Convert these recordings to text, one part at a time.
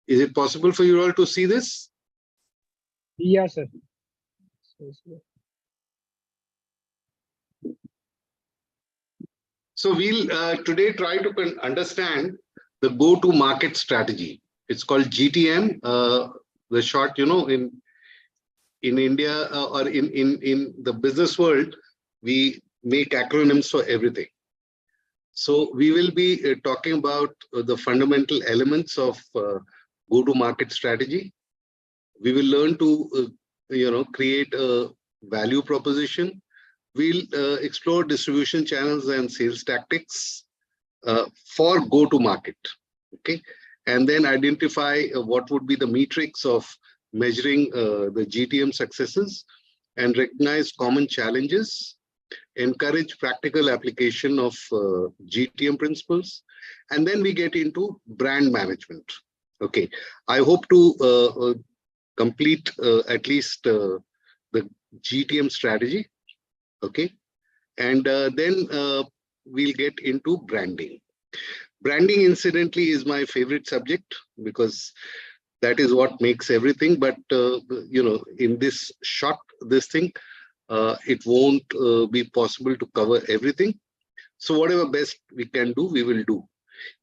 Is it possible for you all to see this? Yes, sir. So we'll today try to understand the go-to-market strategy. It's called GTM. The short, in India or in the business world, we make acronyms for everything. So we will be talking about the fundamental elements of go-to-market strategy. We will learn to, create a value proposition. We'll explore distribution channels and sales tactics for go-to-market. Okay, and then identify what would be the metrics of measuring the GTM successes, and recognize common challenges, encourage practical application of GTM principles, and then we get into brand management. Okay, I hope to complete at least the GTM strategy. Okay, and then we'll get into branding. Branding, incidentally, is my favorite subject because that is what makes everything. But in this thing, it won't be possible to cover everything. So whatever best we can do, we will do.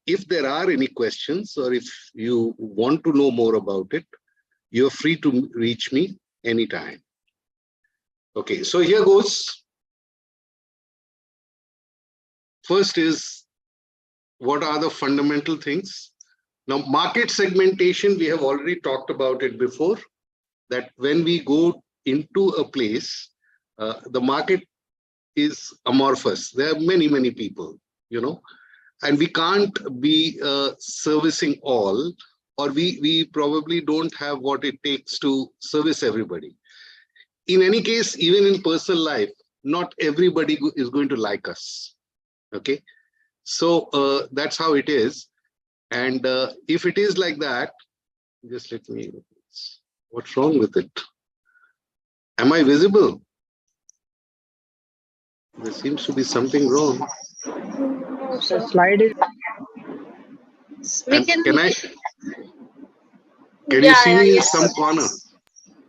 If there are any questions, or if you want to know more about it, you're free to reach me anytime. Okay, so here goes. First is, what are the fundamental things? Now, market segmentation, we have already talked about it before, that when we go into a place, the market is amorphous. There are many, many people, and we can't be servicing all, or we probably don't have what it takes to service everybody. In any case, even in personal life, not everybody is going to like us. Okay, so that's how it is. And if it is like that, just let me, what's wrong with it? Am I visible? There seems to be something wrong. The slide is. Can you see me in some corner?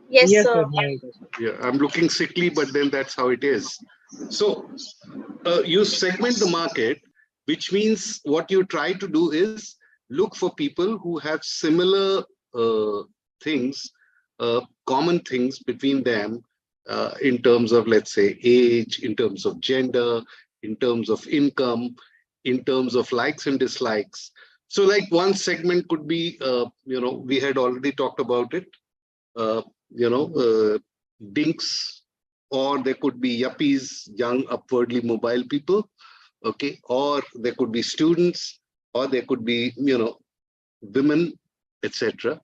Yes, Yes, sir. sir. Yeah, I'm looking sickly, but then that's how it is. So you segment the market, which means what you try to do is look for people who have similar things, common things between them in terms of, let's say, age, in terms of gender, in terms of income, in terms of likes and dislikes. So like one segment could be, we had already talked about it, dinks, or there could be yuppies, young, upwardly mobile people, okay, or there could be students, or there could be, women, etc.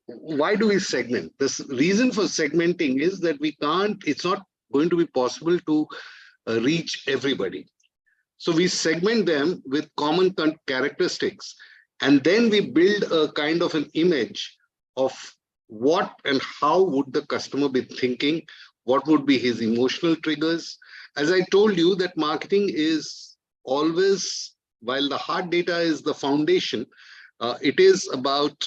Why do we segment? The reason for segmenting is that it's not going to be possible to reach everybody. So we segment them with common characteristics, and then we build a kind of an image of what and how would the customer be thinking, what would be his emotional triggers. As I told you, that marketing is always, while the hard data is the foundation, it is about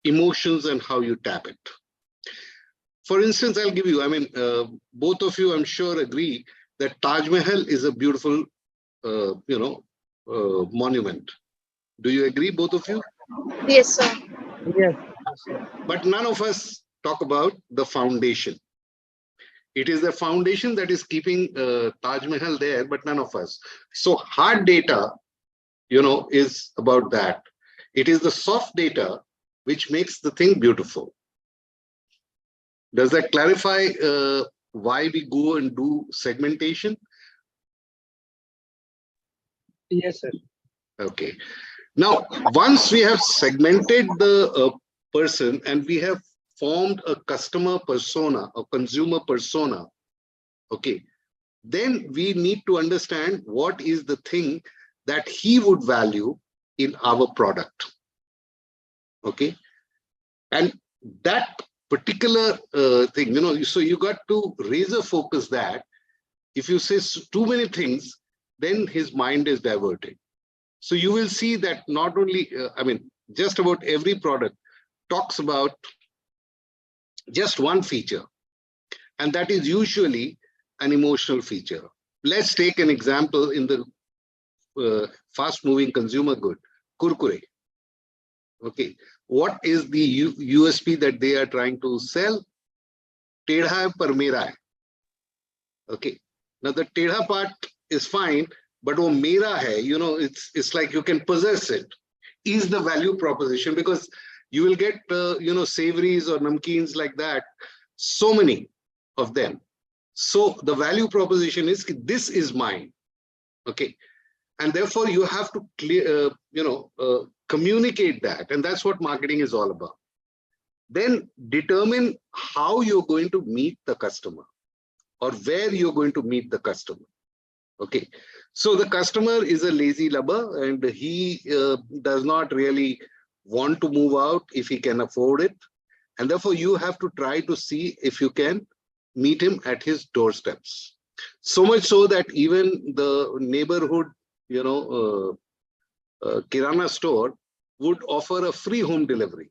emotions and how you tap it. For instance, I'll give you, both of you, I'm sure, agree that Taj Mahal is a beautiful, monument. Do you agree, both of you? Yes, sir. Yes. But none of us talk about the foundation. It is the foundation that is keeping Taj Mahal there, but none of us. So hard data, is about that. It is the soft data which makes the thing beautiful. Does that clarify why we go and do segmentation? Yes, sir. Okay. Now, once we have segmented the person and we have formed a customer persona, a consumer persona, okay, then we need to understand what is the thing that he would value in our product. Okay. And that particular thing, so you got to razor focus that. If you say too many things, then his mind is diverted. So you will see that not only, just about every product talks about just one feature, and that is usually an emotional feature. Let's take an example in the fast-moving consumer good, Kurkure. Okay, what is the USP that they are trying to sell? Tedha hai par mera hai. Okay, now the tedha part is fine, but wo mera hai, it's like you can possess it, is the value proposition, because you will get savories or namkeens like that, so many of them. So the value proposition is this is mine. Okay, and therefore you have to clear communicate that, and that's what marketing is all about. Then determine how you're going to meet the customer, or where you're going to meet the customer. Okay, so the customer is a lazy lubber, and he does not really want to move out if he can afford it, and therefore you have to try to see if you can meet him at his doorsteps. So much so that even the neighborhood kirana store would offer a free home delivery.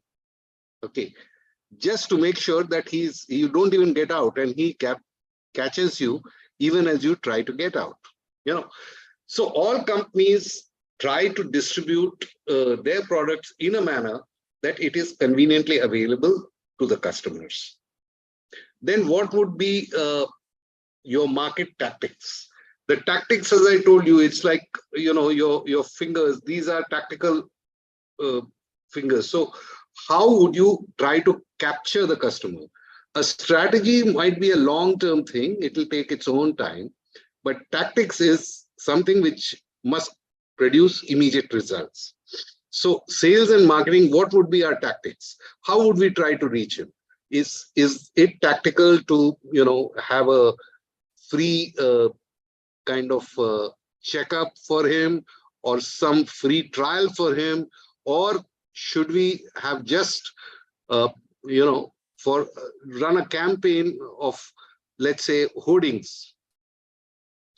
Okay, just to make sure that you don't even get out, and he catches you even as you try to get out. So all companies try to distribute their products in a manner that it is conveniently available to the customers. Then what would be your market tactics? The tactics, as I told you, it's like your fingers. These are tactical fingers. So how would you try to capture the customer? A strategy might be a long-term thing. It will take its own time, but tactics is something which must produce immediate results. So sales and marketing, what would be our tactics? How would we try to reach him? Is it tactical to have a free kind of checkup for him, or some free trial for him, or should we have just run a campaign of, let's say, hoardings?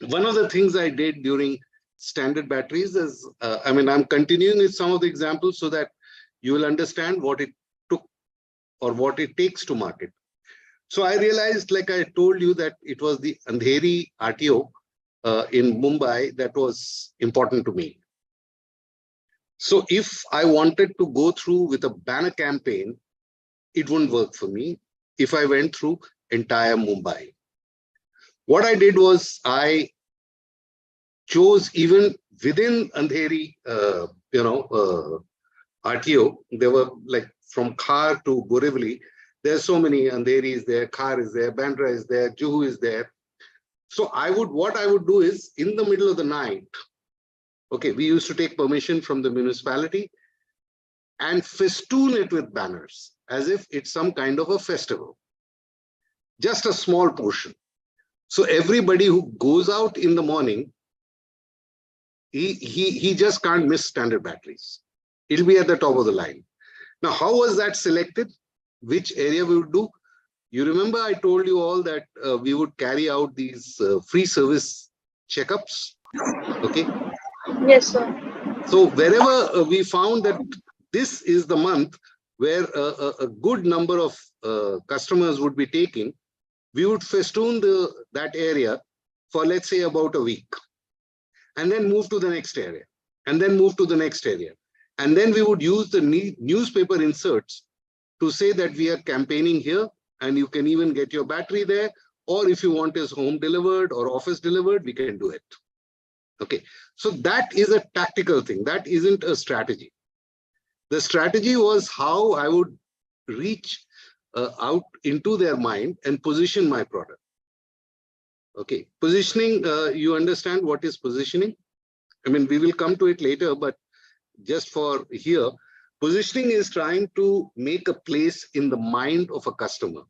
One of the things I did during standard batteries is, I'm continuing with some of the examples so that you will understand what it took or what it takes to market. So I realized, like I told you, that it was the Andheri RTO in Mumbai that was important to me. So if I wanted to go through with a banner campaign, it wouldn't work for me if I went through entire Mumbai. What I did was I chose, even within Andheri, RTO, there were like from Khar to Borivali, there's so many. Andheri is there, Khar is there, Bandra is there, Juhu is there. So what I would do is, in the middle of the night, okay, we used to take permission from the municipality and festoon it with banners as if it's some kind of a festival. Just a small portion. So everybody who goes out in the morning, he just can't miss standard batteries. It'll be at the top of the line. Now, how was that selected? Which area we would do? You remember I told you all that we would carry out these free service checkups. Okay. Yes, sir. So wherever we found that this is the month where a good number of customers would be taking, we would festoon that area for, let's say, about a week, and then move to the next area, and then move to the next area. And then we would use the newspaper inserts to say that we are campaigning here, and you can even get your battery there, or if you want it home delivered or office delivered, we can do it. Okay, so that is a tactical thing. That isn't a strategy. The strategy was how I would reach out into their mind and position my product. Okay, positioning, you understand what is positioning? We will come to it later, but just for here, positioning is trying to make a place in the mind of a customer.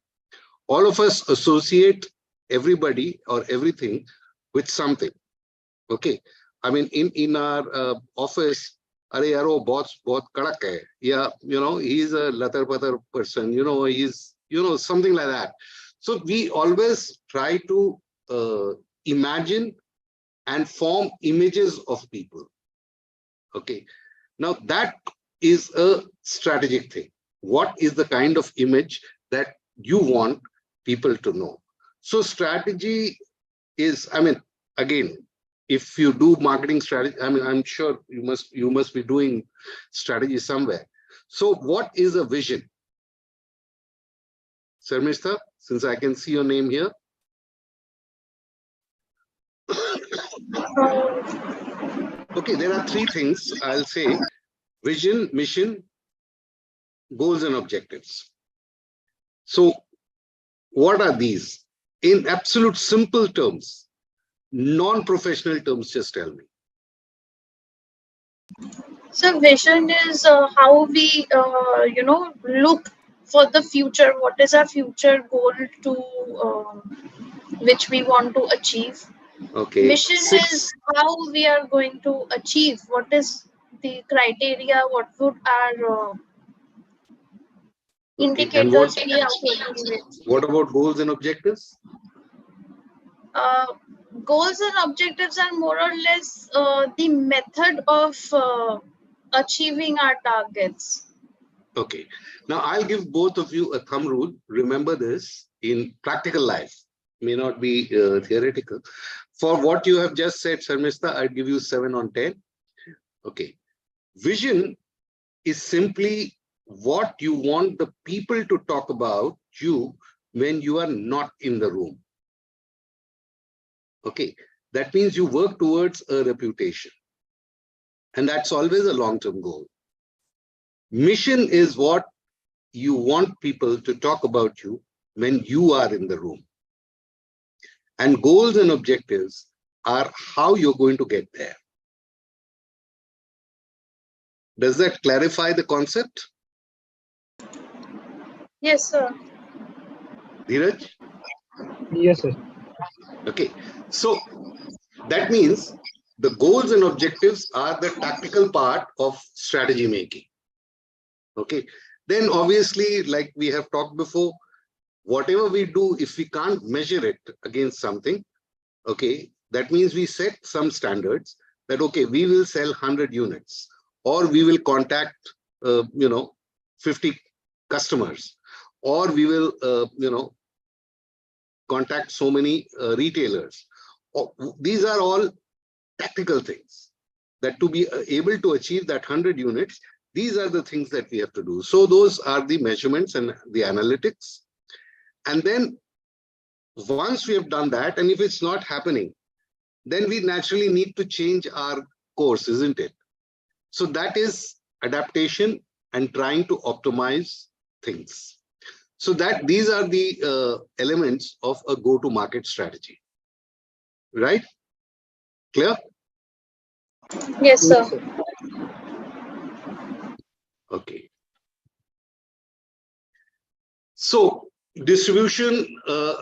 All of us associate everybody or everything with something. Okay, in our office, are yaro boss bahut kadak hai, yeah, he's a latar patar person, he's something like that. So we always try to imagine and form images of people. Okay, now that is a strategic thing. What is the kind of image that you want people to know? So strategy is, I mean, again, if you do marketing strategy, I mean, I'm sure you must be doing strategy somewhere. So what is a vision? Sarmishta, since I can see your name here. Okay, there are three things I'll say: vision, mission, goals and objectives. So what are these? In absolute simple terms, non-professional terms, just tell me. So vision is how we, look for the future. What is our future goal to which we want to achieve? Okay, Mission is six. how we are going to achieve. What is the criteria? What would our Okay, and indicators be out to achieve it? what about goals and objectives? Uh, Goals and objectives are more or less the method of achieving our targets. Okay, now I'll give both of you a thumb rule. Remember this in practical life, may not be theoretical. For what you have just said, Sarmista, I'd give you 7 on 10. Okay, vision is simply what you want the people to talk about you when you are not in the room. Okay, that means you work towards a reputation, and that's always a long-term goal. Mission is what you want people to talk about you when you are in the room. And goals and objectives are how you're going to get there. Does that clarify the concept? Yes, sir. Dheeraj? Yes, sir. Okay, so that means the goals and objectives are the tactical part of strategy making. Okay, then obviously, like we have talked before, whatever we do, if we can't measure it against something, okay, that means we set some standards that, okay, we will sell 100 units, or we will contact, 50 customers, or we will, contact so many retailers. These are all tactical things that to be able to achieve that 100 units, these are the things that we have to do. So those are the measurements and the analytics. And then once we have done that, and if it's not happening, then we naturally need to change our course, isn't it? So that is adaptation and trying to optimize things. So that these are the elements of a go-to-market strategy, right? Clear? Yes, sir. Yes, sir. Okay. So distribution,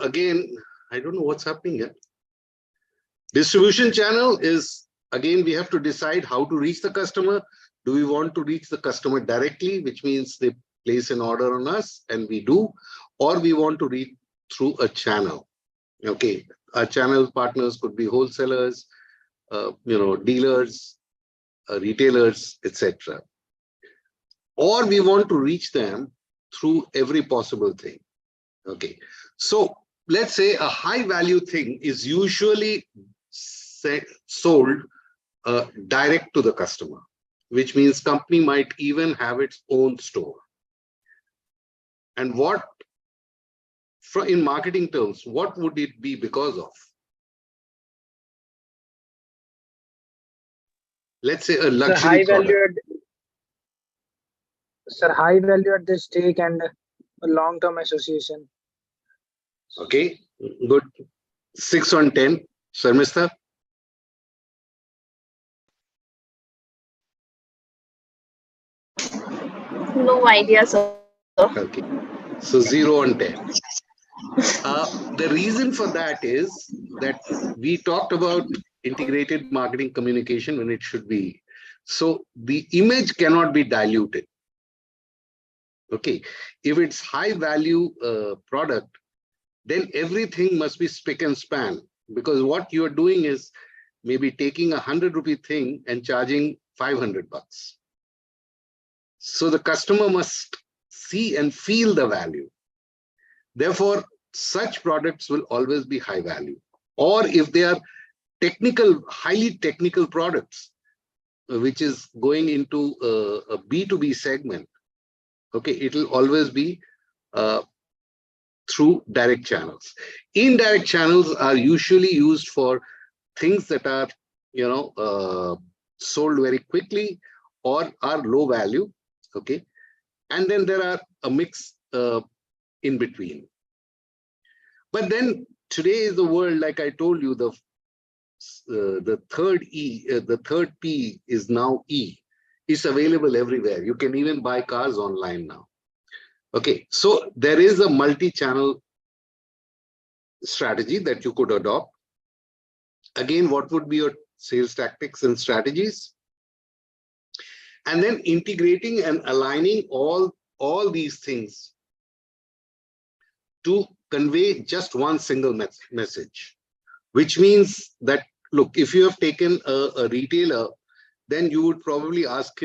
again, I don't know what's happening here. Distribution channel is, again, we have to decide how to reach the customer. Do we want to reach the customer directly, which means they place an order on us and we do, or we want to reach through a channel? Okay, our channel partners could be wholesalers, dealers, retailers, etc. Or we want to reach them through every possible thing. Okay, so let's say a high value thing is usually sold direct to the customer, which means company might even have its own store. And what, in marketing terms, what would it be because of? Let's say a Sir, luxury product. High value at the stake and a long-term association. Okay, good. 6 on 10. Sarmista? No idea, sir. Okay, so 0 on 10. The reason for that is that we talked about integrated marketing communication when it should be. So the image cannot be diluted. Okay, if it's high value product, then everything must be spick and span, because what you're doing is maybe taking a 100 rupee thing and charging 500 bucks. So the customer must see and feel the value. Therefore, such products will always be high value. Or if they are technical, highly technical products, which is going into a B2B segment, okay, it will always be through direct channels. Indirect channels are usually used for things that are, sold very quickly or are low value, okay, and then there are a mix in between. But then today is the world, like I told you, the third the third P is now E. It's available everywhere. You can even buy cars online now. Okay, so there is a multi-channel strategy that you could adopt. Again, what would be your sales tactics and strategies? And then integrating and aligning all these things to convey just one single message, which means that, look, if you have taken a retailer, then you would probably ask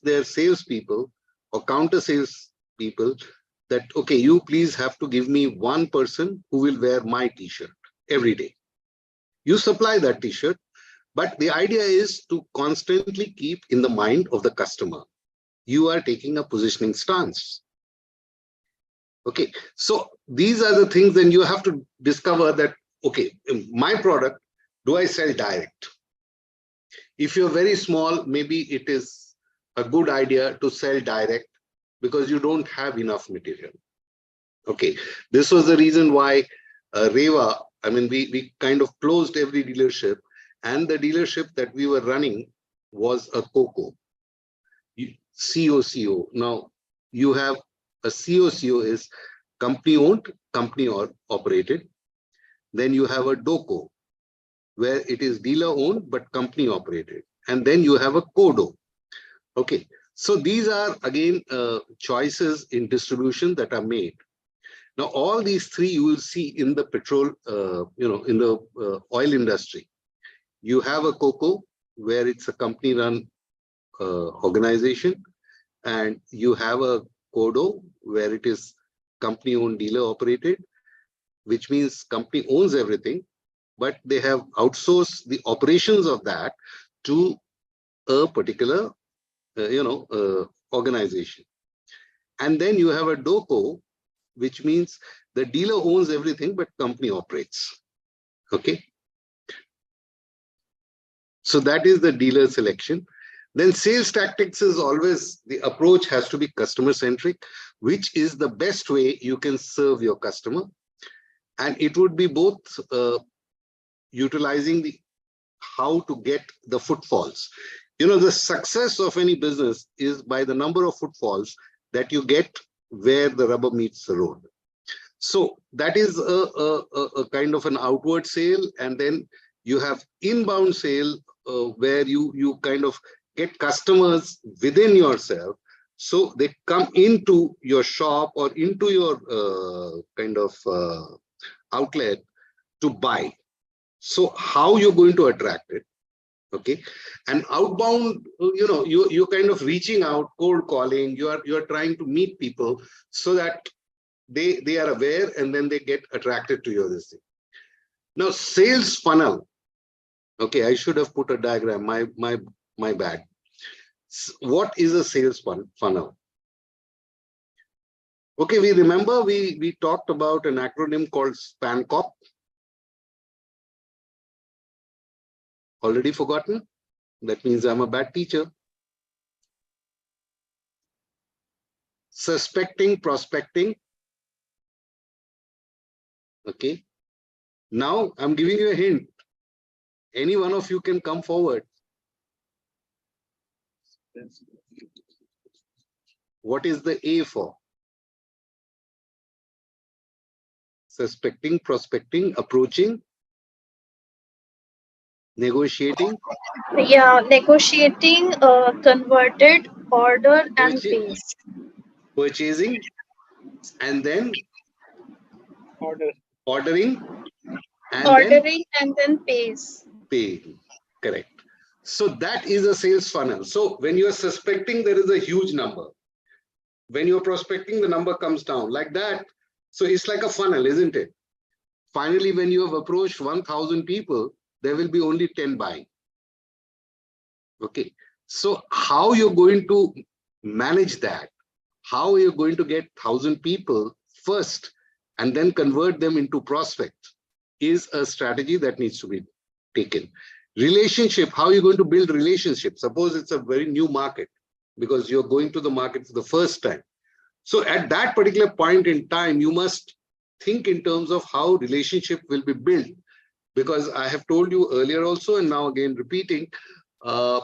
their salespeople or counter sales people that, okay, you please have to give me one person who will wear my t-shirt every day. You supply that t-shirt, but the idea is to constantly keep in the mind of the customer. You are taking a positioning stance. Okay, so these are the things. Then you have to discover that, okay, my product, do I sell direct? If you're very small, maybe it is a good idea to sell direct because you don't have enough material. Okay, this was the reason why Reva, I mean, we kind of closed every dealership, and the dealership that we were running was a COCO, COCO. Now you have a COCO is company owned, company operated. Then you have a DOCO, where it is dealer owned but company operated, and then you have a CODO. Okay, so these are again choices in distribution that are made. Now all these three you will see in the petrol, in the oil industry. You have a COCO where it's a company run organization, and you have a CODO where it is company owned, dealer operated, which means company owns everything, but they have outsourced the operations of that to a particular, organization. And then you have a DOCO, which means the dealer owns everything, but company operates. Okay. So that is the dealer selection. Then sales tactics is always, the approach has to be customer centric, which is the best way you can serve your customer. And it would be both utilizing how to get the footfalls. The success of any business is by the number of footfalls that you get where the rubber meets the road. So that is a kind of an outward sale. And then you have inbound sale where you kind of get customers within yourself. So they come into your shop or into your kind of outlet to buy. So how you're going to attract it? Okay, and outbound, you're kind of reaching out, cold calling. You're trying to meet people so that they are aware, and then they get attracted to your this thing. Now, sales funnel. Okay, I should have put a diagram. My bad. What is a sales funnel? Okay, we remember we talked about an acronym called SPANCOP. Already forgotten? That means I'm a bad teacher. Suspecting, prospecting. Okay. Now I'm giving you a hint. Any one of you can come forward. What is the A for? Suspecting, prospecting, approaching, negotiating. Yeah, negotiating, converted, order, and pays. Purchasing, and then ordering, and Ordering and then pays. paying. Correct. So that is a sales funnel. So when you are suspecting there is a huge number, when you're prospecting, the number comes down like that. So it's like a funnel, isn't it? Finally, when you have approached 1,000 people, there will be only 10 buying. Okay. So how you're going to manage that? How are you going to get 1,000 people first and then convert them into prospects is a strategy that needs to be taken. Relationship, how are you going to build relationships? Suppose it's a very new market because you're going to the market for the first time. So at that particular point in time, you must think in terms of how relationship will be built. Because I have told you earlier also, and now again repeating, to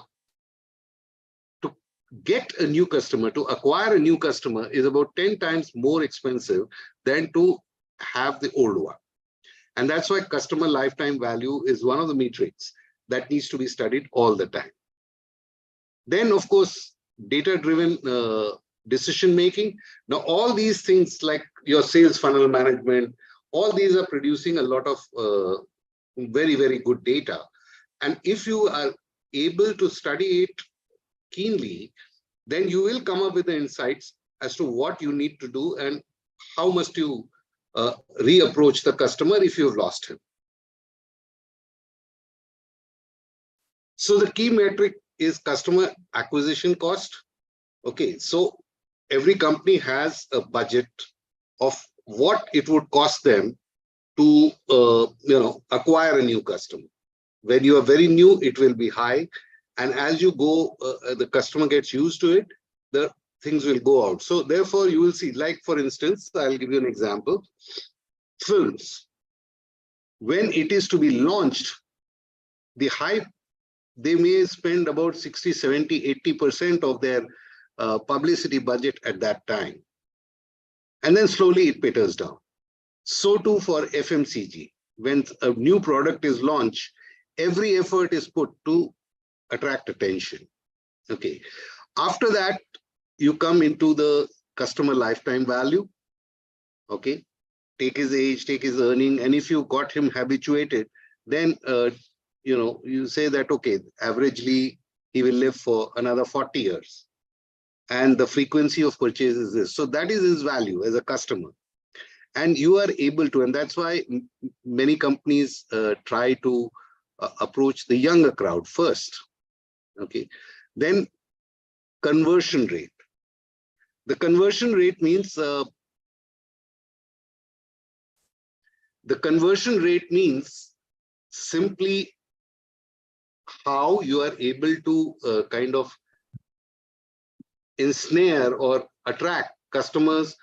get a new customer, to acquire a new customer is about 10 times more expensive than to have the old one. And that's why customer lifetime value is one of the metrics that needs to be studied all the time. Then, of course, data-driven decision making. Now, all these things like your sales funnel management, all these are producing a lot of very, very good data. And if you are able to study it keenly, then you will come up with the insights as to what you need to do and how must you reapproach the customer if you've lost him. So the key metric is customer acquisition cost. Okay, so every company has a budget of what it would cost them to acquire a new customer. When you are very new, it will be high, and as you go, the customer gets used to it, the things will go out. So therefore, you will see, like for instance, I'll give you an example. Films, when it is to be launched, the hype, they may spend about 60, 70, 80% of their publicity budget at that time. And then slowly it peters down. So too for FMCG. When a new product is launched, every effort is put to attract attention. Okay. After that, you come into the customer lifetime value. Okay. Take his age, take his earning, and if you got him habituated, then you say that okay, averagely he will live for another 40 years, and the frequency of purchase is this. So that is his value as a customer, and you are able to, and that's why many companies try to approach the younger crowd first. Okay, then conversion rate. The conversion rate means simply how you are able to kind of ensnare or attract customers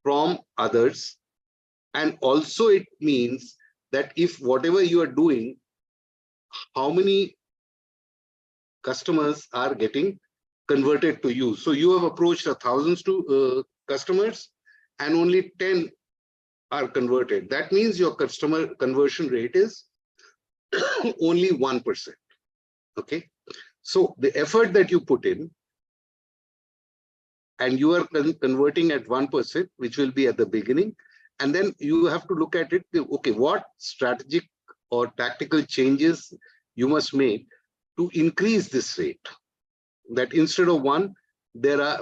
from others. And also it means that if whatever you are doing, how many customers are getting converted to you. So you have approached thousands to customers and only 10 are converted. That means your customer conversion rate is only 1%. Okay. So the effort that you put in and you are converting at 1%, which will be at the beginning. And then you have to look at it. Okay, what strategic or tactical changes you must make to increase this rate? That instead of 1%, there are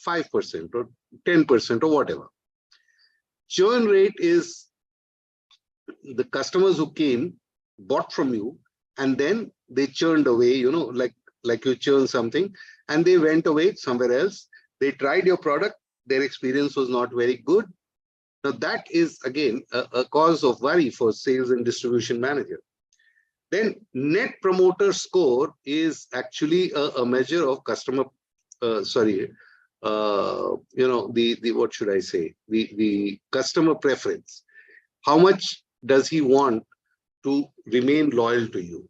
5% or 10% or whatever. Churn rate is the customers who came, bought from you, and then they churned away, like you churn something, and they went away somewhere else. They tried your product, their experience was not very good. Now that is again a cause of worry for sales and distribution manager. Then net promoter score is actually a measure of customer, what should I say? The customer preference. How much does he want to remain loyal to you?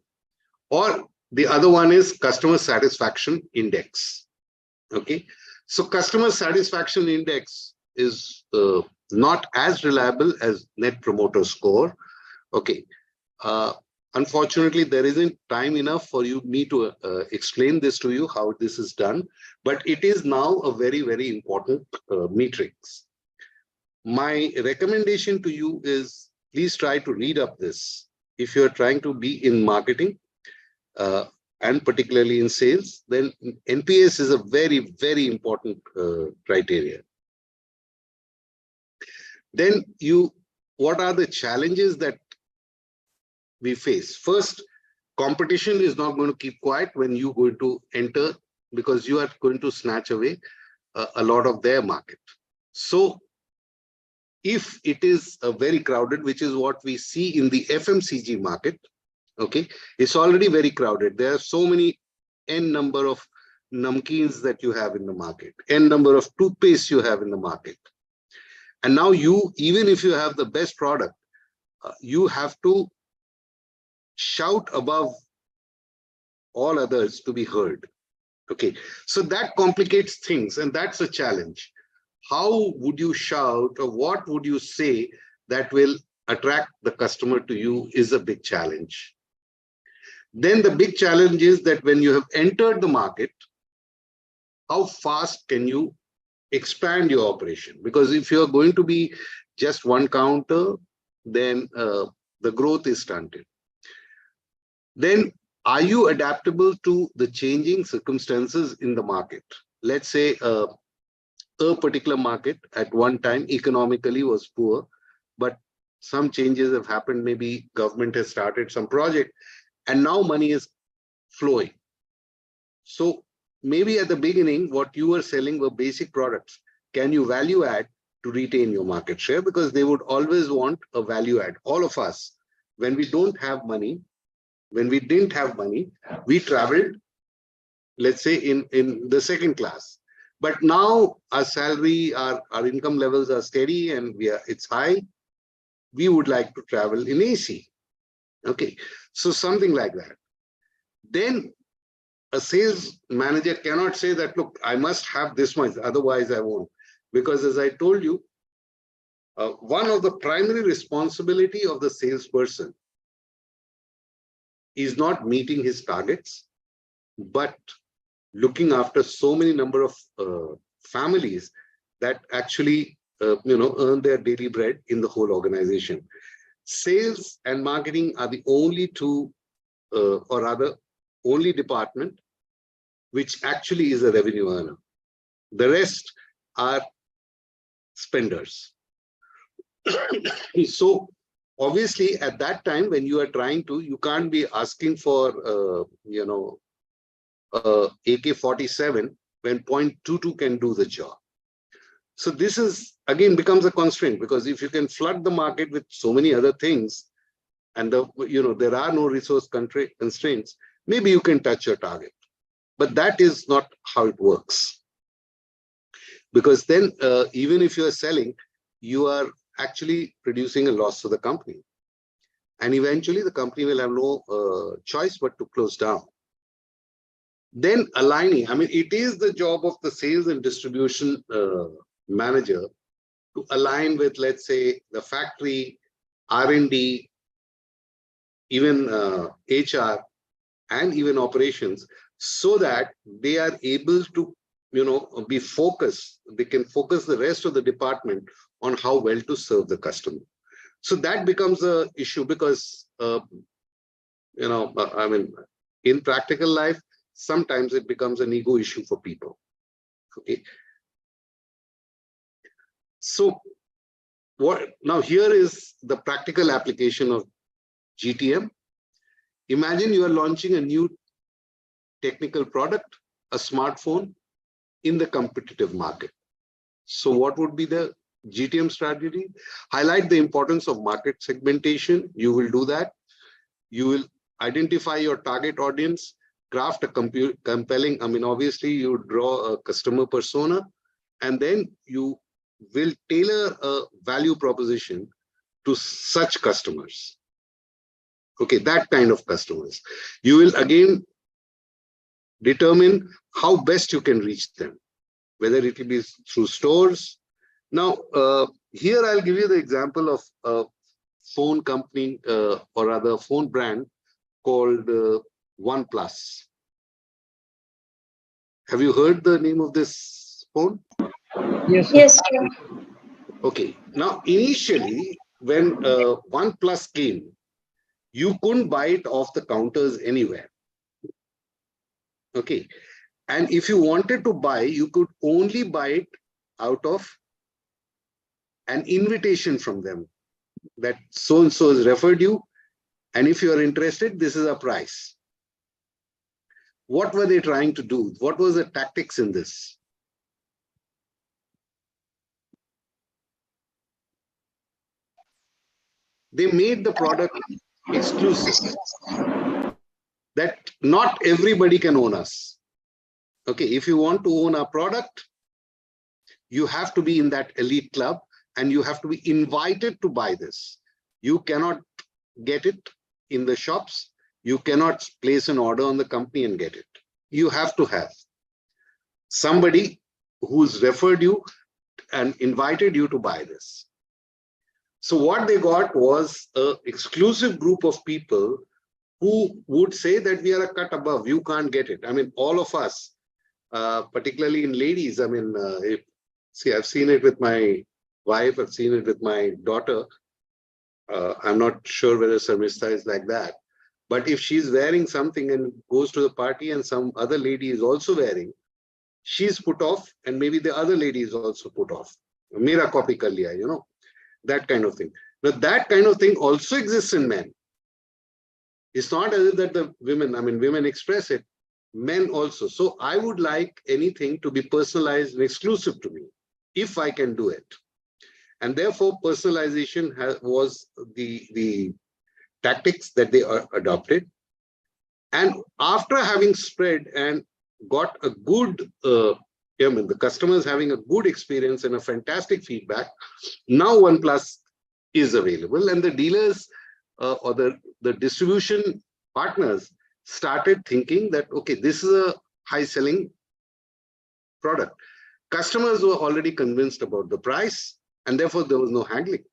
Or the other one is customer satisfaction index. Okay. So customer satisfaction index is not as reliable as net promoter score. Okay. Unfortunately, there isn't time enough for me to explain this to you, how this is done, but it is now a very, very important matrix. My recommendation to you is please try to read up this. If you're trying to be in marketing, and particularly in sales, then NPS is a very, very important criteria. Then what are the challenges that we face? First, competition is not going to keep quiet when you're going to enter, because you are going to snatch away a lot of their market. So if it is a very crowded, which is what we see in the FMCG market, okay, it's already very crowded. There are so many n number of namkeens that you have in the market, n number of toothpaste you have in the market. And now even if you have the best product, you have to shout above all others to be heard. Okay, so that complicates things, and that's a challenge. How would you shout, or what would you say that will attract the customer to you is a big challenge. Then the big challenge is that when you have entered the market, how fast can you expand your operation? Because if you're going to be just one counter, then the growth is stunted. Then are you adaptable to the changing circumstances in the market? Let's say a particular market at one time economically was poor, but some changes have happened. Maybe government has started some project and now money is flowing. So maybe at the beginning, what you were selling were basic products. Can you value add to retain your market share? Because they would always want a value add. All of us, when we didn't have money, we traveled, let's say in the second class. But now our salary, our income levels are steady and it's high. We would like to travel in AC. Okay, so something like that. Then a sales manager cannot say that, look, I must have this much, otherwise I won't. Because as I told you, one of the primary responsibility of the salesperson is not meeting his targets, but looking after so many number of families that actually earn their daily bread in the whole organization. Sales and marketing are the only two, or rather only department which actually is a revenue earner. The rest are spenders. So obviously at that time when you are trying to, you can't be asking for AK-47 when .22 can do the job. So this is again becomes a constraint, because if you can flood the market with so many other things and there are no resource constraints, maybe you can touch your target. But that is not how it works. Because then even if you are selling, you are actually producing a loss to the company. And eventually the company will have no choice but to close down. Then aligning, it is the job of the sales and distribution manager to align with, let's say, the factory, R&D, even HR, and even operations, so that they are able to, be focused. They can focus the rest of the department on how well to serve the customer. So that becomes an issue because, in practical life, sometimes it becomes an ego issue for people. Okay. So now here is the practical application of GTM. Imagine you are launching a new technical product, a smartphone, in the competitive market. So what would be the GTM strategy? Highlight the importance of market segmentation. You will do that. You will identify your target audience, craft a compelling, obviously you draw a customer persona, and then you will tailor a value proposition to such customers. Okay, that kind of customers. You will again determine how best you can reach them, whether it will be through stores. Now, here I'll give you the example of a phone company, or rather phone brand called OnePlus. Have you heard the name of this phone? Yes, sir. Yes, sir. Okay. Now, initially, when OnePlus came, you couldn't buy it off the counters anywhere. Okay. And if you wanted to buy, you could only buy it out of an invitation from them that so and so has referred you. And if you are interested, this is a price. What were they trying to do? What was the tactics in this? They made the product exclusive, that not everybody can own us. Okay, if you want to own our product, you have to be in that elite club and you have to be invited to buy this. You cannot get it in the shops. You cannot place an order on the company and get it. You have to have somebody who's referred you and invited you to buy this. So what they got was an exclusive group of people who would say that we are a cut above, you can't get it. I mean, all of us, particularly in ladies, I mean, see, I've seen it with my wife, I've seen it with my daughter. I'm not sure whether Sarmista is like that. But if she's wearing something and goes to the party and some other lady is also wearing, she's put off and maybe the other lady is also put off. Mera copy kar liya, you know, that kind of thing. But that kind of thing also exists in men. It's not as if that the women, I mean, women express it, men also. So I would like anything to be personalized and exclusive to me, if I can do it. And therefore, personalization was the tactics that they adopted. And after having spread and got a good, I mean, the customers having a good experience and a fantastic feedback, now OnePlus is available, and the dealers or the distribution partners started thinking that, okay, this is a high selling product. Customers were already convinced about the price, and therefore there was no haggling.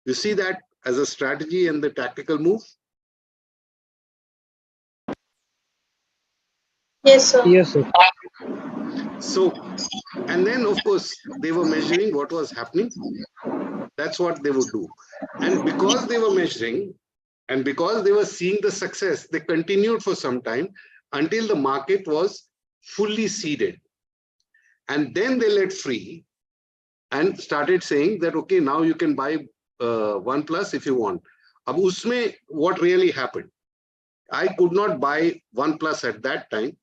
You see that as a strategy and the tactical move? Yes, sir. Yes, sir. So, and then of course, they were measuring what was happening. That's what they would do. And because they were measuring and because they were seeing the success, they continued for some time until the market was fully seeded. And then they let free and started saying that, okay, now you can buy OnePlus if you want. Ab usme what really happened? I could not buy OnePlus at that time,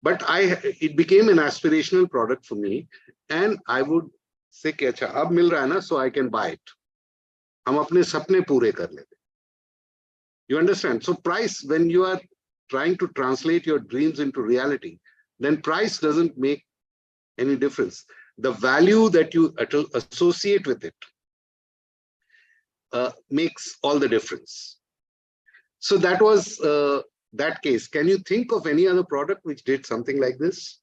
but it became an aspirational product for me, and I would say, "Acha, ab mil raha hai na, so I can buy it." Hum apne sapne pure kar lete. You understand? So price, when you are trying to translate your dreams into reality, then price doesn't make any difference. The value that you associate with it makes all the difference. So that was that case. Can you think of any other product which did something like this?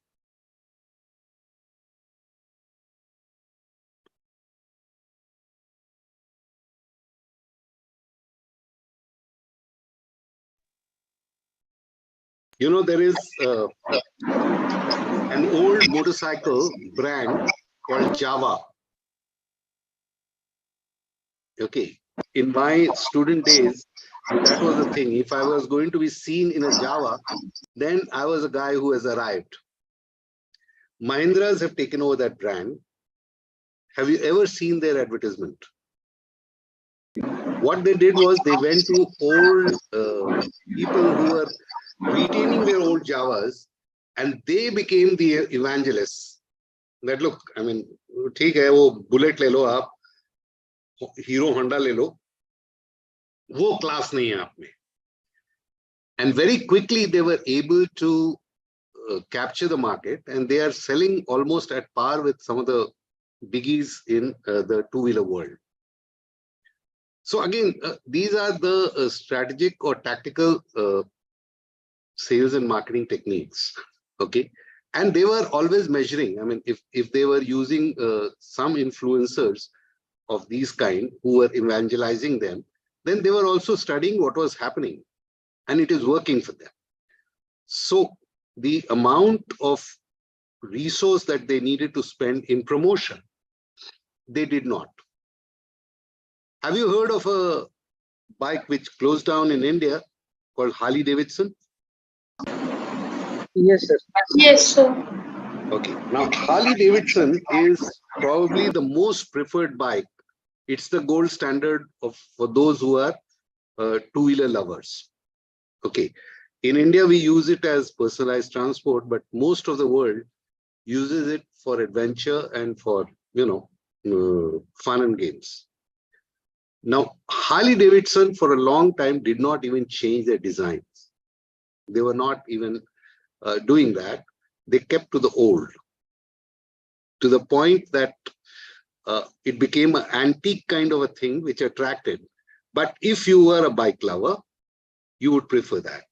You know, there is an old motorcycle brand called Java. Okay. In my student days, that was the thing. If I was going to be seen in a Java, then I was a guy who has arrived. Mahindras have taken over that brand. Have you ever seen their advertisement? What they did was they went to old people who were retaining their old Javas, and they became the evangelists. That look, I mean, ठीक है वो bullet ले लो आप, hero Honda ले लो, वो class नहीं है आप में. And very quickly they were able to capture the market, and they are selling almost at par with some of the biggies in the two-wheeler world. So again, these are the strategic or tactical sales and marketing techniques. Okay. And they were always measuring. I mean, if they were using some influencers of these kind who were evangelizing them, then they were also studying what was happening, and it is working for them. So the amount of resource that they needed to spend in promotion, they did not. Have you heard of a bike which closed down in India called Harley Davidson? Yes, sir. Yes, so Okay. Now, Harley Davidson is probably the most preferred bike. It's the gold standard for those who are two-wheeler lovers. Okay. In India, we use it as personalized transport, but most of the world uses it for adventure and for, fun and games. Now, Harley Davidson for a long time did not even change their designs. They were not even doing that. They kept to the old, to the point that it became an antique kind of a thing which attracted. But if you were a bike lover, you would prefer that.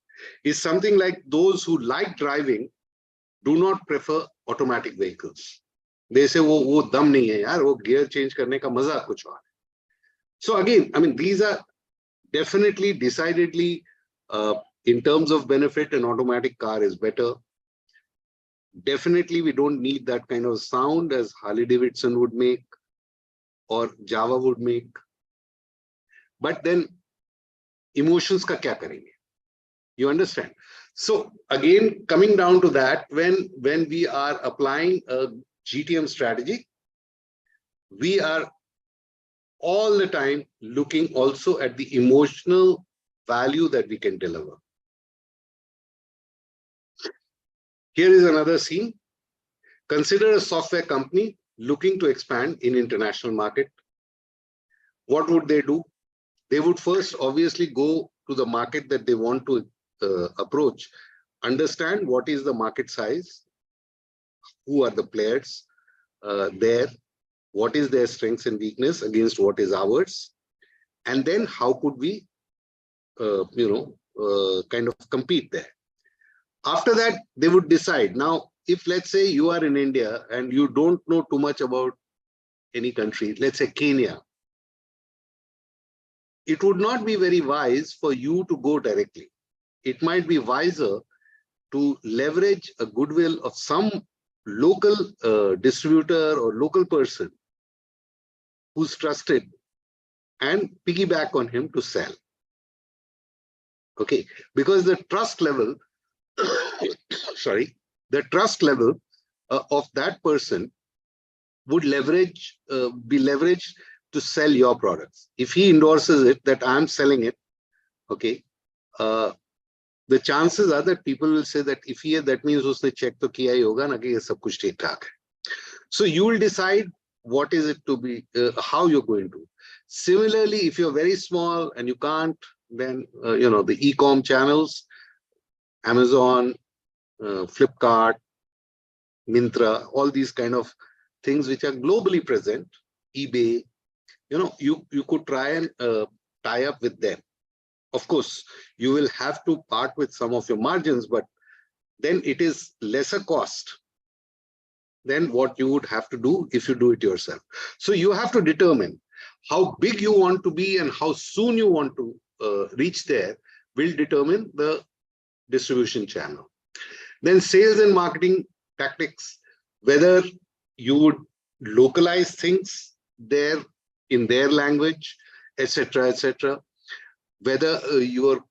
It's something like those who like driving do not prefer automatic vehicles. They say, wo dam nahi hai yaar, wo gear change karne ka maza kuch aur hai. So again, I mean, these are definitely, decidedly, in terms of benefit, an automatic car is better. Definitely, we don't need that kind of sound as Harley Davidson would make or Java would make. But then, emotions ka kya karenge? You understand? So again, coming down to that, when we are applying a GTM strategy, we are all the time looking also at the emotional value that we can deliver. Here is another scene. Consider a software company looking to expand in international market. What would they do? They would first obviously go to the market that they want to approach, understand what is the market size, who are the players there, what is their strengths and weakness against what is ours, and then how could we kind of compete there. After that, they would decide. Now, if let's say you are in India and you don't know too much about any country, let's say Kenya, it would not be very wise for you to go directly. It might be wiser to leverage a goodwill of some local distributor or local person who's trusted and piggyback on him to sell. Okay, because the trust level, sorry, the trust level of that person would be leveraged to sell your products. If he endorses it that I'm selling it, okay, the chances are that people will say that if he, that means usne check to kiya hi hoga na ki ye sab kuch theek thaak hai. So you will decide what is it to be, how you're going to. Similarly, if you're very small and you can't, then the e-com channels, Amazon, Flipkart, Myntra, all these kind of things which are globally present, eBay, you could try and tie up with them. Of course, you will have to part with some of your margins, but then it is lesser cost than what you would have to do if you do it yourself. So you have to determine how big you want to be and how soon you want to reach there will determine the distribution channel. Then sales and marketing tactics, whether you would localize things there in their language, etc., etc., whether your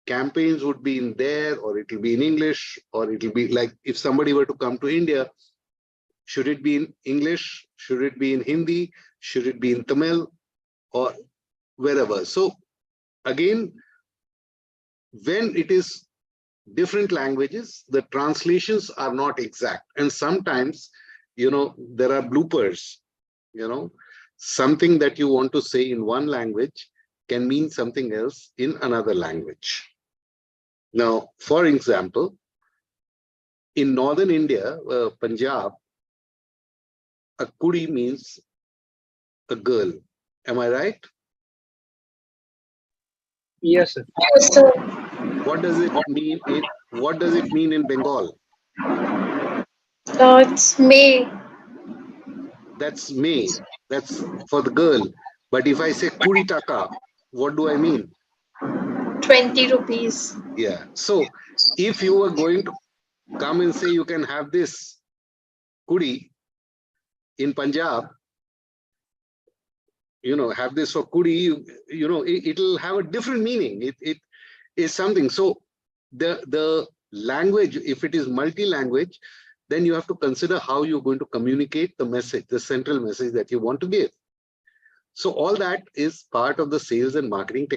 campaigns would be in there or it will be in English, or it will be like if somebody were to come to India, should it be in English? Should it be in Hindi? Should it be in Tamil or wherever? So again, when it is different languages, the translations are not exact. And sometimes, there are bloopers, something that you want to say in one language can mean something else in another language. Now, for example, in northern India, Punjab, a kudi means a girl. Am I right? Yes, sir. yes, sir. What does it mean? What does it mean in Bengal? It's May. That's May. That's for the girl. But if I say kudi taka, what do I mean? 20 rupees. Yeah. So if you were going to come and say you can have this kudi in Punjab, have this for kudi, it'll have a different meaning. It is something. So the language, if it is multi-language, then you have to consider how you're going to communicate the message, the central message that you want to give. So all that is part of the sales and marketing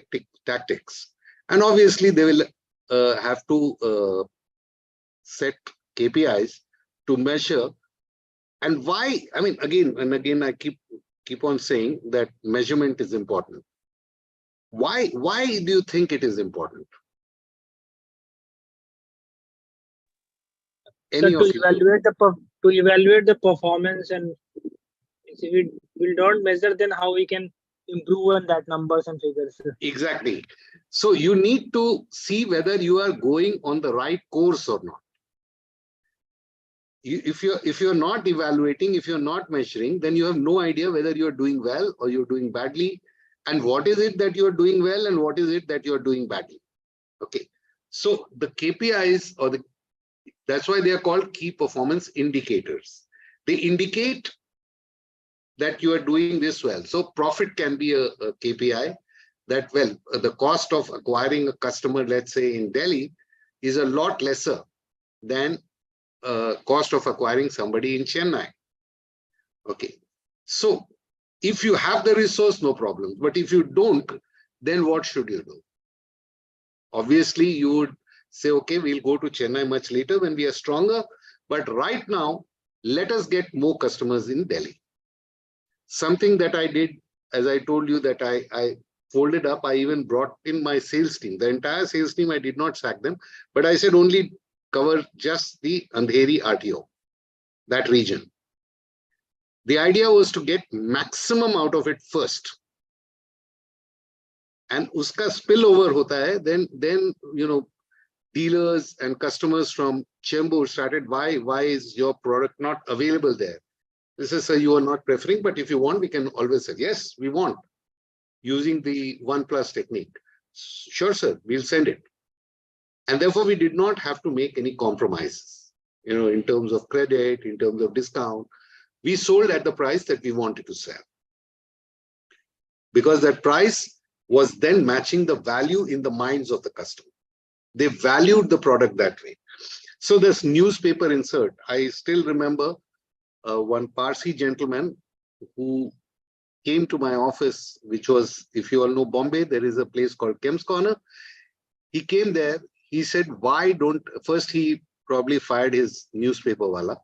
tactics. And obviously they will have to set KPIs to measure. And why, I mean, again and again, I keep on saying that measurement is important. Why do you think it is important? So Any of you? to evaluate the performance, and if we don't measure, then how we can improve on that numbers and figures? Exactly. So you need to see whether you are going on the right course or not. If you're not evaluating, if you're not measuring, then you have no idea whether you're doing well or you're doing badly, and what is it that you're doing well and what is it that you're doing badly. Okay. So the KPIs, or that's why they are called key performance indicators. They indicate that you are doing this well. So profit can be a KPI that, well, the cost of acquiring a customer, let's say in Delhi, is a lot lesser than cost of acquiring somebody in Chennai. Okay. So if you have the resource, no problem. But if you don't, then what should you do? Obviously, you would say, okay, we'll go to Chennai much later when we are stronger. But right now, let us get more customers in Delhi. Something that I did, as I told you, that I folded up, I even brought in my sales team. The entire sales team, I did not sack them, but I said only cover just the Andheri RTO, that region. The idea was to get maximum out of it first. And uska spillover hota hai, then you know, dealers and customers from Chembur started, why is your product not available there? This is, sir, you are not preferring, but if you want, we can always say, yes, we want, using the 1+ technique. Sure, sir, we'll send it. And therefore, we did not have to make any compromises, you know, in terms of credit, in terms of discount. We sold at the price that we wanted to sell, because that price was then matching the value in the minds of the customer. They valued the product that way. So this newspaper insert, I still remember one Parsi gentleman who came to my office, which was, if you all know Bombay, there is a place called Kem's Corner. He came there. He said, why don't, first he probably fired his newspaper wala.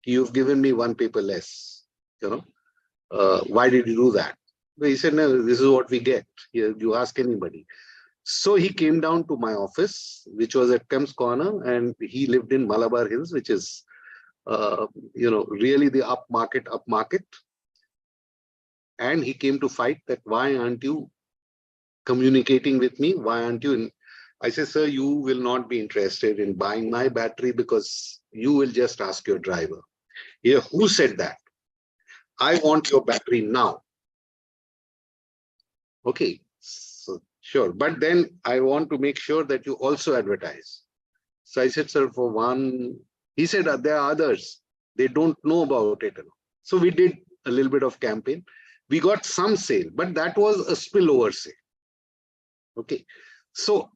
You've given me one paper less, you know, why did you do that? He said, no, this is what we get. You ask anybody. So he came down to my office, which was at Kem's Corner, and he lived in Malabar Hills, which is, you know, really the up market. And he came to fight that, why aren't you communicating with me? Why aren't you? I said, sir, you will not be interested in buying my battery because you will just ask your driver. Yeah, who said that? I want your battery now. Okay, so sure. But then I want to make sure that you also advertise. So I said, sir, for one, he said, there are others. They don't know about it. So we did a little bit of campaign. We got some sale, but that was a spillover sale. Okay. So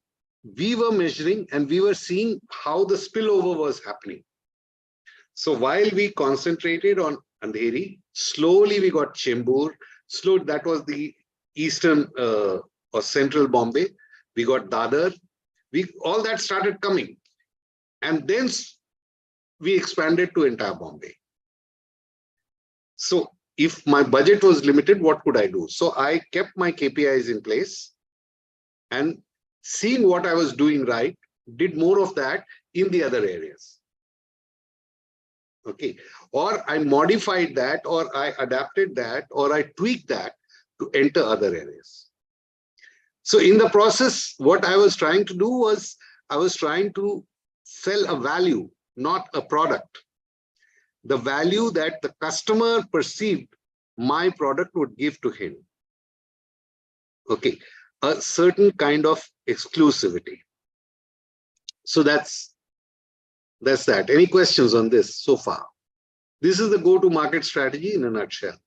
we were measuring and we were seeing how the spillover was happening. So while we concentrated on Andheri, slowly we got Chembur. Slowly, that was the eastern or central Bombay. We got Dadar. All that started coming. And then we expanded to entire Bombay. So if my budget was limited, what could I do? So I kept my KPIs in place and seeing what I was doing right, did more of that in the other areas. Okay. Or I modified that, or I adapted that, or I tweaked that to enter other areas. So in the process, what I was trying to do was, I was trying to sell a value, not a product. The value that the customer perceived my product would give to him. Okay, a certain kind of exclusivity. So that's that. Any questions on this so far? This is the go-to-market strategy in a nutshell.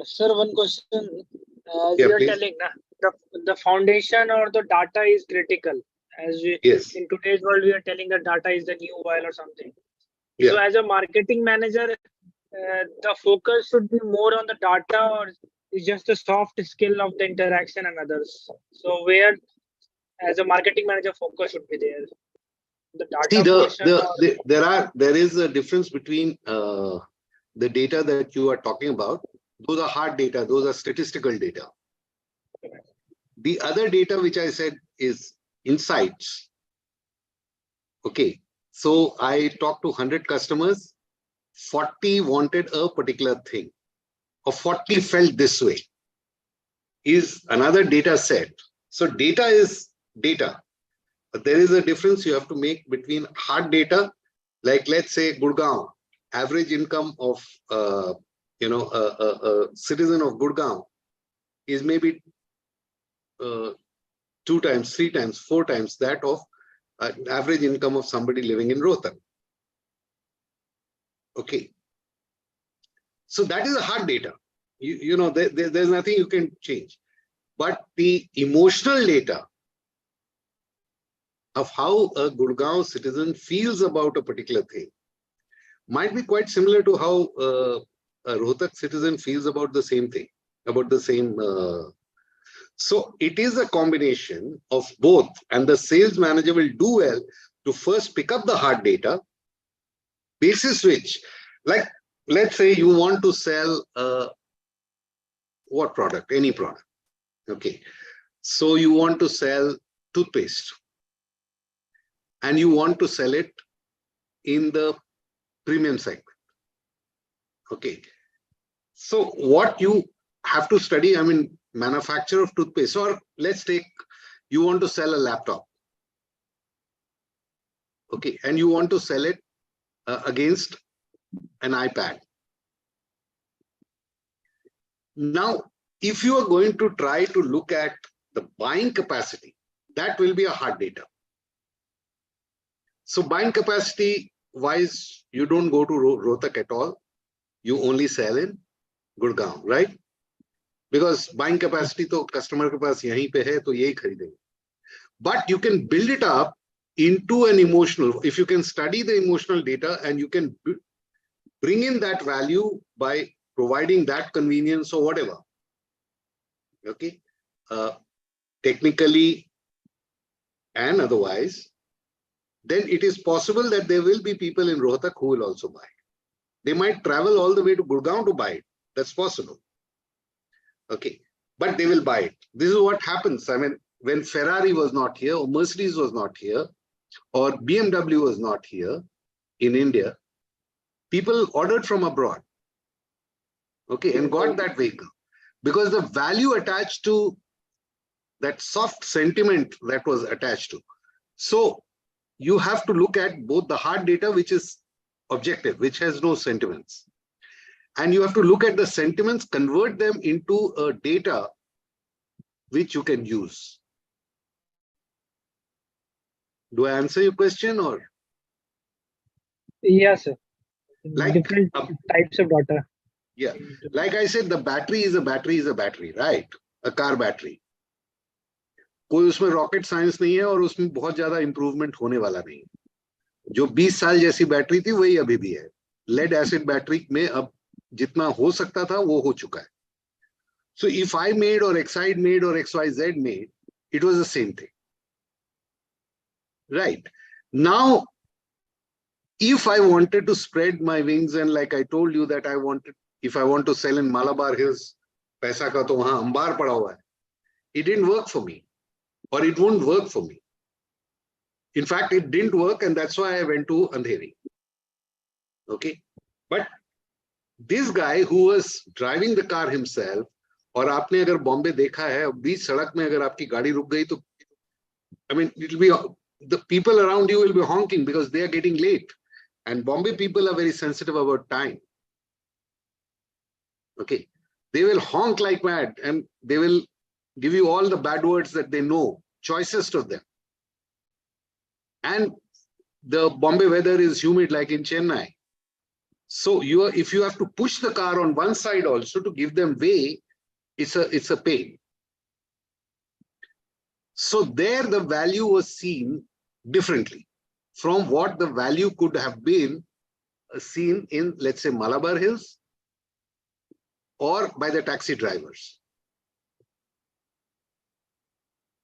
Sir, one question. As Yeah, you are please. telling, the foundation or the data is critical, As we Yes. in today's world, we are telling that data is the new oil or something. Yeah. So as a marketing manager, the focus should be more on the data, or is just the soft skill of the interaction and others. So where, as a marketing manager, focus should be there. The See, data portion, or there is a difference between the data that you are talking about. Those are hard data. Those are statistical data. The other data which I said is insights. Okay. So I talked to 100 customers. 40 wanted a particular thing, or 40 felt this way, is another data set. So data is data. But there is a difference you have to make between hard data, like let's say Gurgaon, average income of a citizen of Gurgaon is maybe 2 times, 3 times, 4 times that of average income of somebody living in Rohtak. Okay. So that is a hard data. There's nothing you can change. But the emotional data of how a Gurgaon citizen feels about a particular thing might be quite similar to how a Rohtak citizen feels about the same thing, about the same. So it is a combination of both, and the sales manager will do well to first pick up the hard data, basis which, like, let's say you want to sell what product, any product. Okay. So you want to sell toothpaste, and you want to sell it in the premium segment. Okay. So what you have to study, I mean, manufacturer of toothpaste, or let's take, you want to sell a laptop. Okay. And you want to sell it against an iPad. Now, if you are going to try to look at the buying capacity, that will be a hard data. So buying capacity wise, you don't go to Rohtak at all. You only sell in Gurgaon, right? Because buying capacity to customer ke paas yahi pe hai, to yahi kharidenge. But you can build it up into an emotional, if you can study the emotional data and you can bring in that value by providing that convenience or whatever. Okay. Technically and otherwise, then it is possible that there will be people in Rohtak who will also buy. They might travel all the way to Gurgaon to buy it. That's possible. Okay. But they will buy it. This is what happens. I mean, when Ferrari was not here, or Mercedes was not here, or BMW was not here in India, people ordered from abroad. Okay. And got that vehicle. Because the value attached to that soft sentiment that was attached to. So you have to look at both the hard data, which is objective, which has no sentiments. And you have to look at the sentiments, convert them into a data which you can use. Do I answer your question or? yes, sir. Like, Different types of data. Yeah. Like I said, the battery is a battery, right? A car battery. कोई उसमें rocket science नहीं है और उसमें बहुत ज्यादा improvement होने वाला नहीं. जो 20 साल जैसी बैटरी थी वही अभी भी है. लेड एसिड बैटरी में अब जितना हो सकता था वो हो चुका है. So if I made or Exide made or XYZ made, it was the same thing. Right. Now, if I wanted to spread my wings and like I told you that if I want to sell in Malabar Hills, पैसा का तो वहां अंबार पड़ा हुआ है. It didn't work for me. Or it won't work for me. In fact, it didn't work, and that's why I went to Andheri. Okay. But this guy who was driving the car himself, और आपने अगर बॉम्बे देखा है, बीच सड़क में अगर आपकी गाड़ी रुक गई तो, I mean, it'll be, the people around you will be honking because they are getting late. And Bombay people are very sensitive about time. Okay. They will honk like mad and they will give you all the bad words that they know, choicest of them. And the Bombay weather is humid like in Chennai. So if you have to push the car on one side also to give them way, it's a pain. So there the value was seen differently from what the value could have been seen in, let's say, Malabar Hills or by the taxi drivers.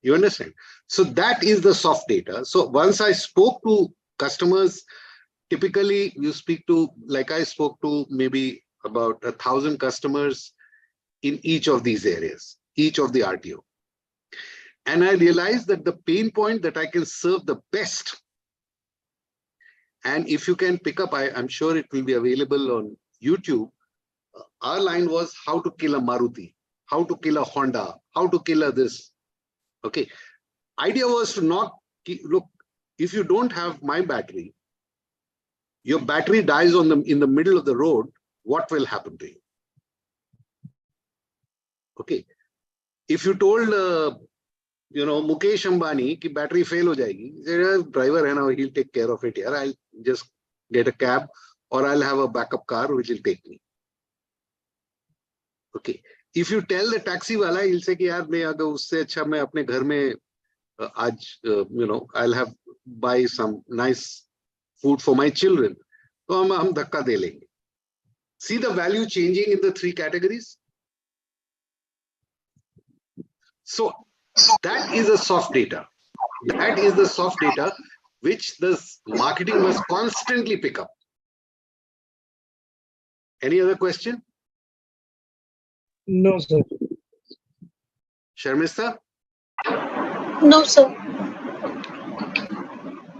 You understand? So that is the soft data. So once I spoke to customers, typically you speak to, like I spoke to maybe about 1,000 customers in each of these areas, each of the RTO. And I realized that the pain point that I can serve the best, and if you can pick up, I'm sure it will be available on YouTube. Our line was how to kill a Maruti, how to kill a Honda, how to kill a this. Okay. Idea was to not look, if you don't have my battery, your battery dies in the middle of the road, what will happen to you? Okay. If you told Mukesh Ambani ki battery fail ho jayegi, driver hai na, he'll take care of it here. I'll just get a cab or I'll have a backup car which will take me. Okay. If you tell the taxi wala, he'll say ki yaar main agar usse acha main apne ghar mein I'll have buy some nice food for my children. So hum dhakka de lenge. See the value changing in the three categories. So that is a soft data. That is the soft data which the marketing must constantly pick up. Any other question? No, sir. Sharmista? No, sir.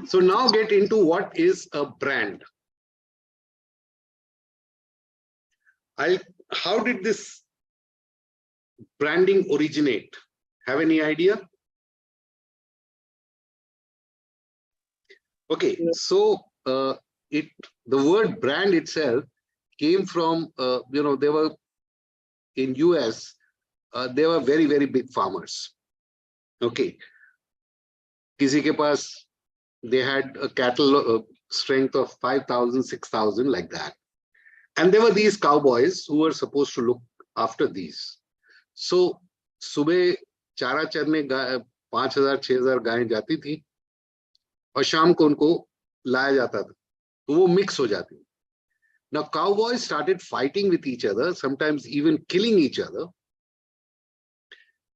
So now get into what is a brand. How did this branding originate? Have any idea? Okay, so the word brand itself came from, they were in US, they were very, very big farmers. Okay. Kisi ke paas, they had a cattle strength of 5,000, 6,000 like that. And there were these cowboys who were supposed to look after these. So, सुबह चारा चरने 5,000, 6,000 गायें जाती थी और शाम को उनको लाया जाता था, तो वो मिक्स हो जाती. Now cowboys started fighting with each other, sometimes even killing each other,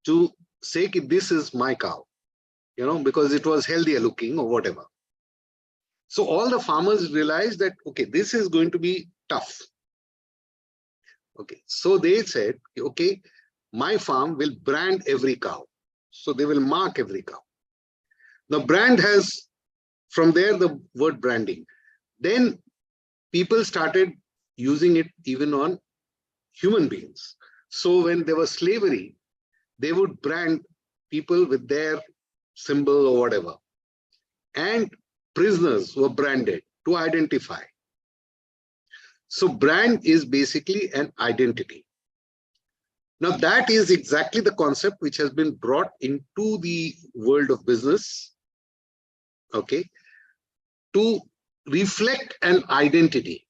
to say that this is my cow, because it was healthier looking or whatever. So all the farmers realized that, okay, this is going to be tough. Okay, so they said, okay, my farm will brand every cow. So they will mark every cow. The brand has, from there, the word branding. Then people started using it even on human beings. So when there was slavery, they would brand people with their symbol or whatever. And prisoners were branded to identify. So brand is basically an identity. Now that is exactly the concept which has been brought into the world of business, okay, to reflect an identity.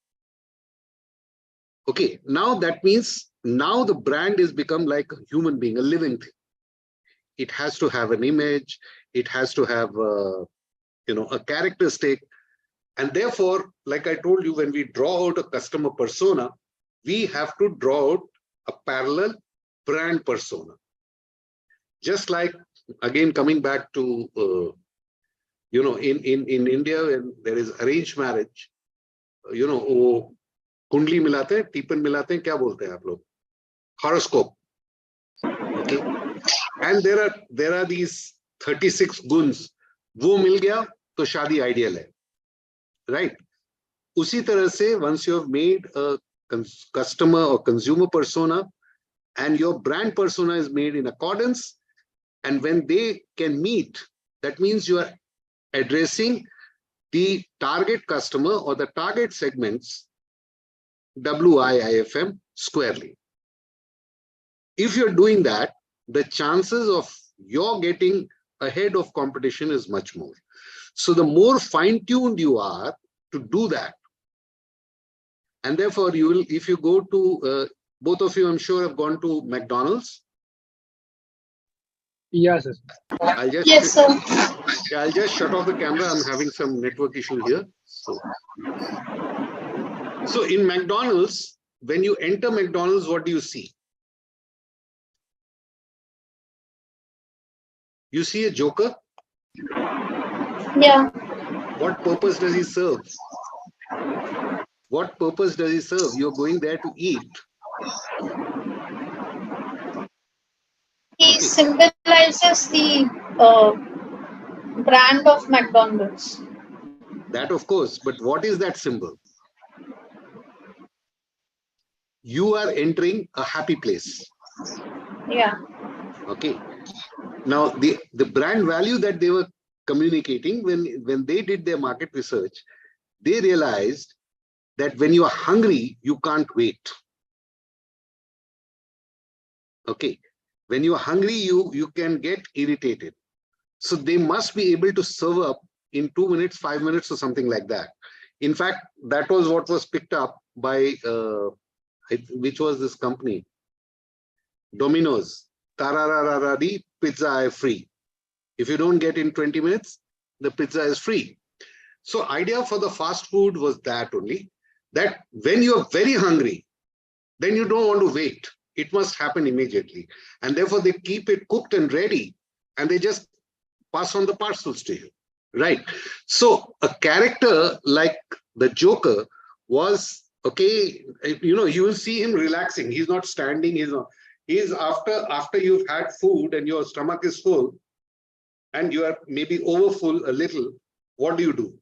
Okay, now that means now the brand is become like a human being, a living thing. It has to have an image, it has to have a characteristic, and therefore, like I told you, when we draw out a customer persona, we have to draw out a parallel brand persona. Just like, again, coming back to in India, when there is arranged marriage, वो कुंडली मिलाते हैं, टीपन मिलाते हैं, क्या बोलते हैं आप लोग? Horoscope. Okay, and there are these 36 guns. वो मिल गया तो शादी ideal है, right? उसी तरह से, once you have made a customer or consumer persona, and your brand persona is made in accordance, and when they can meet, that means you are addressing the target customer or the target segments, WIIFM squarely. If you're doing that, the chances of your getting ahead of competition is much more. So the more fine-tuned you are to do that, and therefore you will, if you go to, both of you, I'm sure, have gone to McDonald's. Yes, sir. I'll just Yes, sir. yeah, I'll just shut off the camera. I'm having some network issue here. So in McDonald's, when you enter McDonald's, what do you see? You see a joker. Yeah. What purpose does he serve? What purpose does he serve? You're going there to eat. He Okay. symbolizes the brand of McDonald's. That of course, but what is that symbol? You are entering a happy place. Yeah. Okay. Now the brand value that they were communicating when they did their market research, they realized that when you are hungry, you can't wait. Okay. When you are hungry, you can get irritated. So they must be able to serve up in 2 minutes, 5 minutes, or something like that. In fact, that was what was picked up by which was this company, Domino's. Tararararari, pizza is free. If you don't get in 20 minutes, the pizza is free. So idea for the fast food was that only, that when you are very hungry, then you don't want to wait. It must happen immediately. And therefore they keep it cooked and ready, and they just pass on the parcels to you. Right. So a character like the Joker was, okay, you will see him relaxing. He's not standing, he's after you've had food and your stomach is full and you are maybe over full a little. What do you do?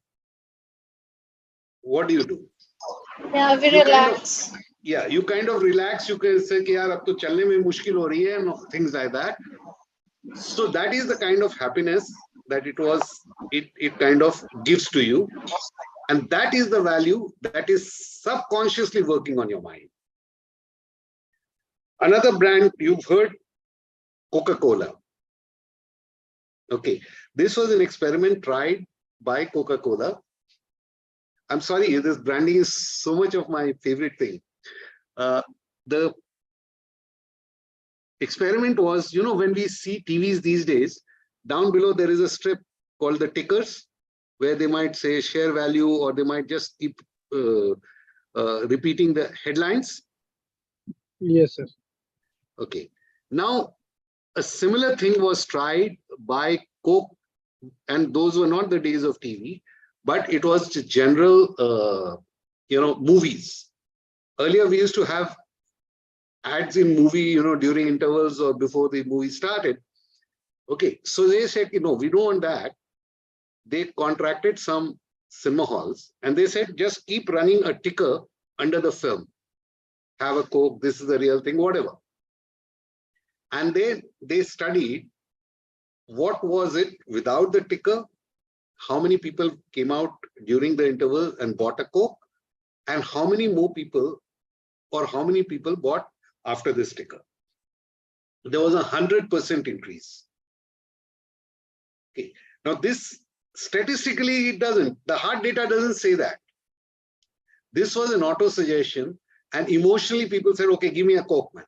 What do you do? Yeah, we You relax. you kind of relax. You can say, yaar, ab to chalne mein mushkil ho rahi hai, and things like that. So that is the kind of happiness that it kind of gives to you. And that is the value that is subconsciously working on your mind. Another brand you've heard, Coca-Cola. Okay, this was an experiment tried by Coca-Cola. I'm sorry, this branding is so much of my favorite thing. The experiment was, when we see TVs these days, down below there is a strip called the tickers, where they might say share value, or they might just keep repeating the headlines. Yes, sir. Okay. Now, a similar thing was tried by Coke, and those were not the days of TV, but it was general, movies. Earlier, we used to have ads in movie, during intervals or before the movie started. Okay, so they said, we don't want that. They contracted some cinema halls and they said, just keep running a ticker under the film. Have a Coke, this is the real thing, whatever. And they studied what was it without the ticker, how many people came out during the interval and bought a Coke, and how many more people, or how many people bought after this sticker. There was 100% increase. Okay. Now this statistically it doesn't. The hard data doesn't say that. This was an auto suggestion, and emotionally people said, "Okay, give me a Coke, man,"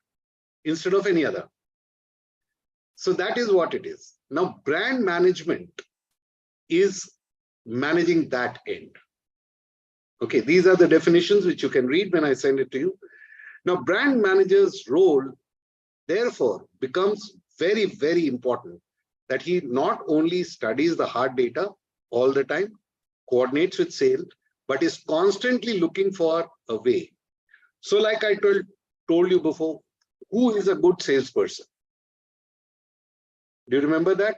instead of any other. So that is what it is. Now brand management is managing that end. Okay, these are the definitions which you can read when I send it to you. Now brand manager's role therefore becomes very, very important, that he not only studies the hard data all the time, coordinates with sales, but is constantly looking for a way. So like I told you before, who is a good salesperson? Do you remember that?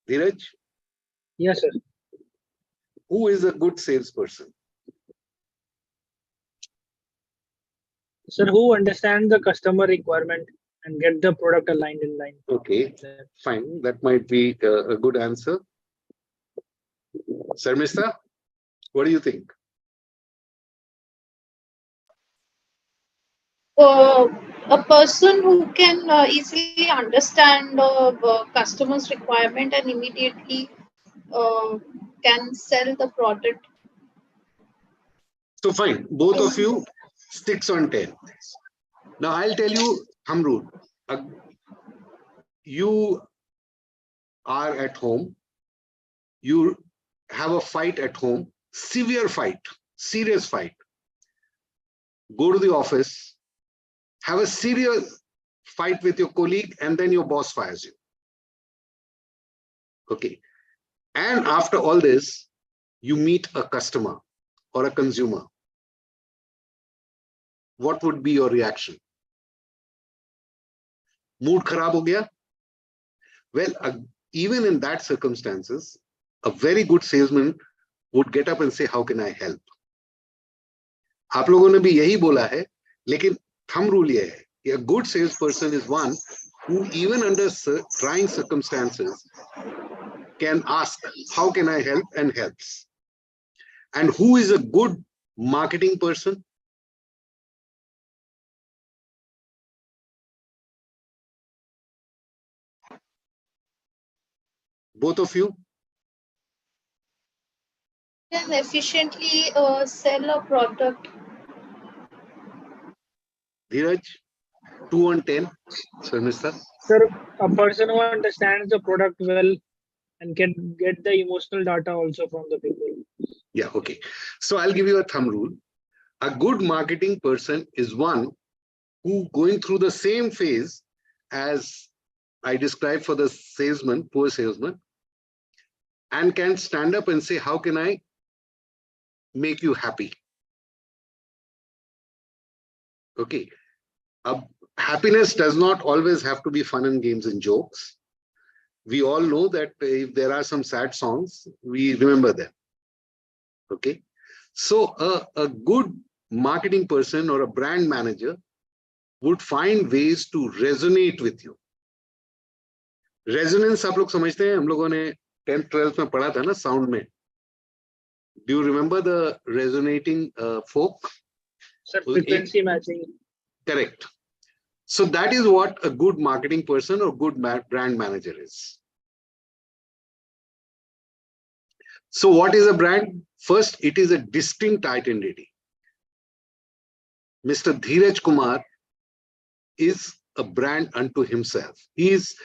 Dheeraj? Yes, sir. Who is a good salesperson? Sir, who understand the customer requirement and get the product aligned in line. Okay, fine. That might be a good answer. Sarmista, what do you think? A person who can easily understand customer's requirement and immediately can sell the product. So fine, both of you 6 on 10. Now I'll tell you thumb rule. You are at home, you have a fight at home, severe fight, serious fight. Go to the office, have a serious fight with your colleague, and then your boss fires you. Okay. And after all this, you meet a customer or a consumer. What would be your reaction? Mood kharab ho gaya? Well, even in that circumstances, a very good salesman would get up and say, how can I help? आप लोगों ने भी यही बोला है, लेकिन thumb rule ये है, a good salesperson is one who even under trying circumstances can ask, how can I help, and helps. And who is a good marketing person? Both of you? Can efficiently sell a product. Dheeraj, 2 on 10. Sir, Sir, a person who understands the product well and can get the emotional data also from the people. Yeah, okay. So I'll give you a thumb rule. A good marketing person is one who, going through the same phase as I described for the salesman, poor salesman, and can stand up and say, how can I make you happy? Okay. Happiness does not always have to be fun and games and jokes. We all know that if there are some sad songs, we remember them. Okay. So a good marketing person or a brand manager would find ways to resonate with you. Resonance आप लोग समझते हैं, हम लोगों ने 10th 12th में पढ़ा था ना sound में. Do you remember the resonating folk? Sir, frequency matching. Correct. So that is what a good marketing person or good brand manager is. So what is a brand? First, it is a distinct identity. Mr. Dheeraj Kumar is a brand unto himself. He's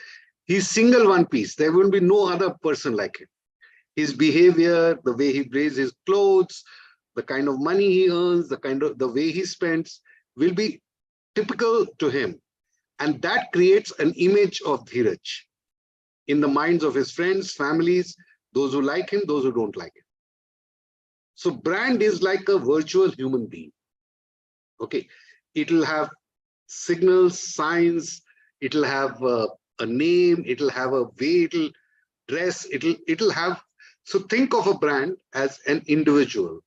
single one piece. There will be no other person like him. His behavior, the way he wears his clothes, the kind of money he earns, the way he spends will be typical to him. And that creates an image of Dheeraj in the minds of his friends, families, those who like him, those who don't like him. So brand is like a virtual human being. Okay, it'll have signals, signs, it'll have a name, it'll have a way it'll dress, it'll have. So think of a brand as an individual.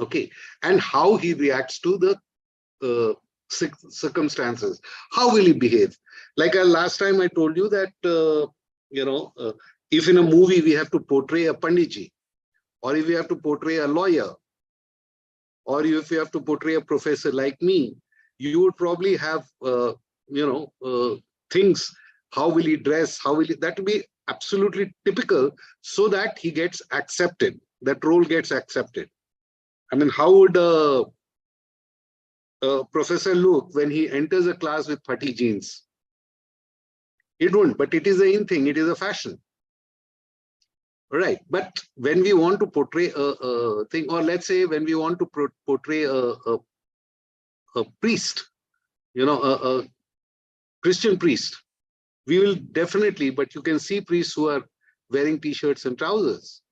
Okay, and how he reacts to the circumstances. How will he behave? Like last time I told you that, if in a movie we have to portray a Panditji, or if we have to portray a lawyer, or if you have to portray a professor like me, you would probably have, things. How will he dress? How will he, that will be absolutely typical so that he gets accepted, that role gets accepted. I mean, how would a professor look when he enters a class with putty jeans? It won't, but it is a in thing, it is a fashion. Right, but when we want to portray a thing, or let's say when we want to portray a priest, a Christian priest, we will definitely, but you can see priests who are wearing t-shirts and trousers.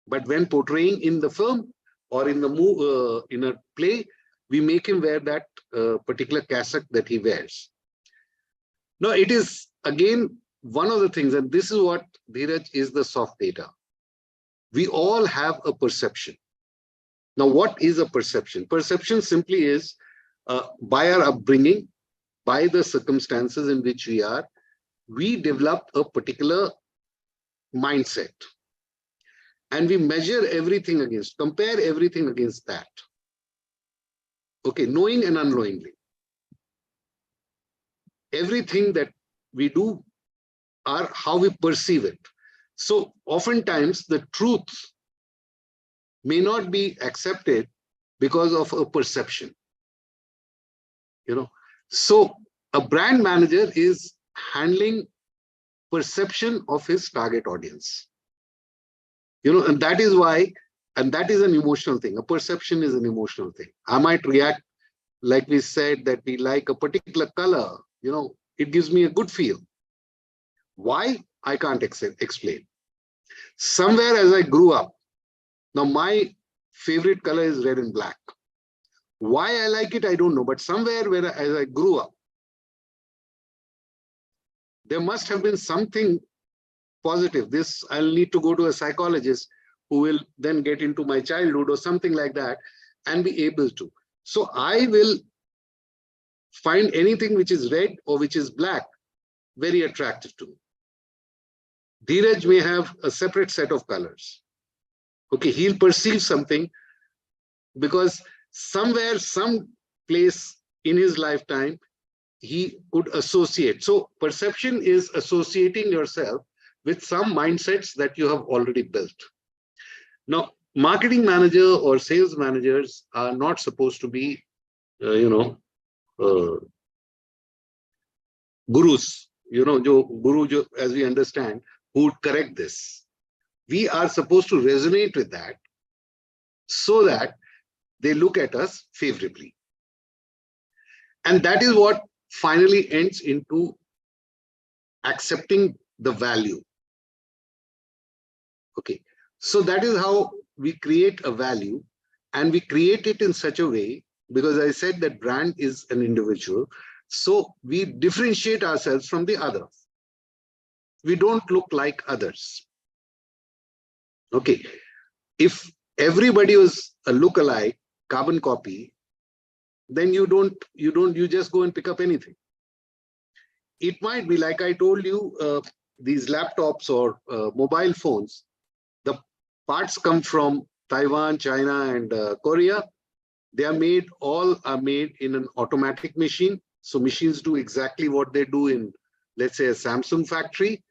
But when portraying in the film or in the in a play, we make him wear that particular cassock that he wears. Now, it is again one of the things, and this is what Dheeraj is the soft data. We all have a perception. Now, what is a perception? Perception simply is by our upbringing, by the circumstances in which we are, we develop a particular mindset. And we measure everything against, compare everything against that. Okay, knowing and unknowingly. Everything that we do are how we perceive it. So oftentimes the truth may not be accepted because of a perception. So a brand manager is handling perception of his target audience. And that is why, and that is an emotional thing. A perception is an emotional thing. I might react, like we said, that we like a particular color, it gives me a good feel. Why? I can't explain. Somewhere as I grew up, now my favorite color is red and black. Why I like it, I don't know. But somewhere as I grew up, there must have been something positive. This, I'll need to go to a psychologist who will then get into my childhood or something like that and be able to. So I will find anything which is red or which is black very attractive to me. Dheeraj may have a separate set of colors. Okay, he'll perceive something because somewhere, some place in his lifetime, he could associate. So perception is associating yourself with some mindsets that you have already built. Now, marketing manager or sales managers are not supposed to be, gurus, guru, as we understand, who would correct this. We are supposed to resonate with that so that they look at us favorably. And that is what finally ends into accepting the value. Okay, so that is how we create a value, and we create it in such a way, because I said that brand is an individual, so we differentiate ourselves from the others. We don't look like others. Okay, if everybody was a look-alike, carbon copy, then you just go and pick up anything. It might be like I told you, these laptops or mobile phones, the parts come from Taiwan, China, and Korea. All are made in an automatic machine. So machines do exactly what they do in, let's say, a Samsung factory,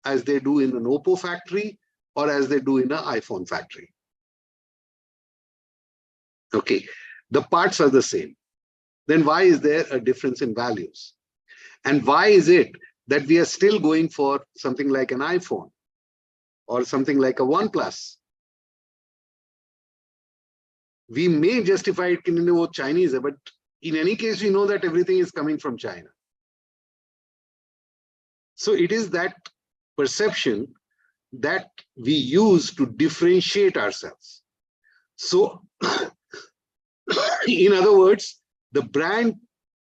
as they do in an Oppo factory, or as they do in an iPhone factory. Okay, the parts are the same. Then why is there a difference in values? And why is it that we are still going for something like an iPhone or something like a OnePlus? We may justify it in Chinese, but in any case, we know that everything is coming from China. So it is that perception that we use to differentiate ourselves. So in other words, the brand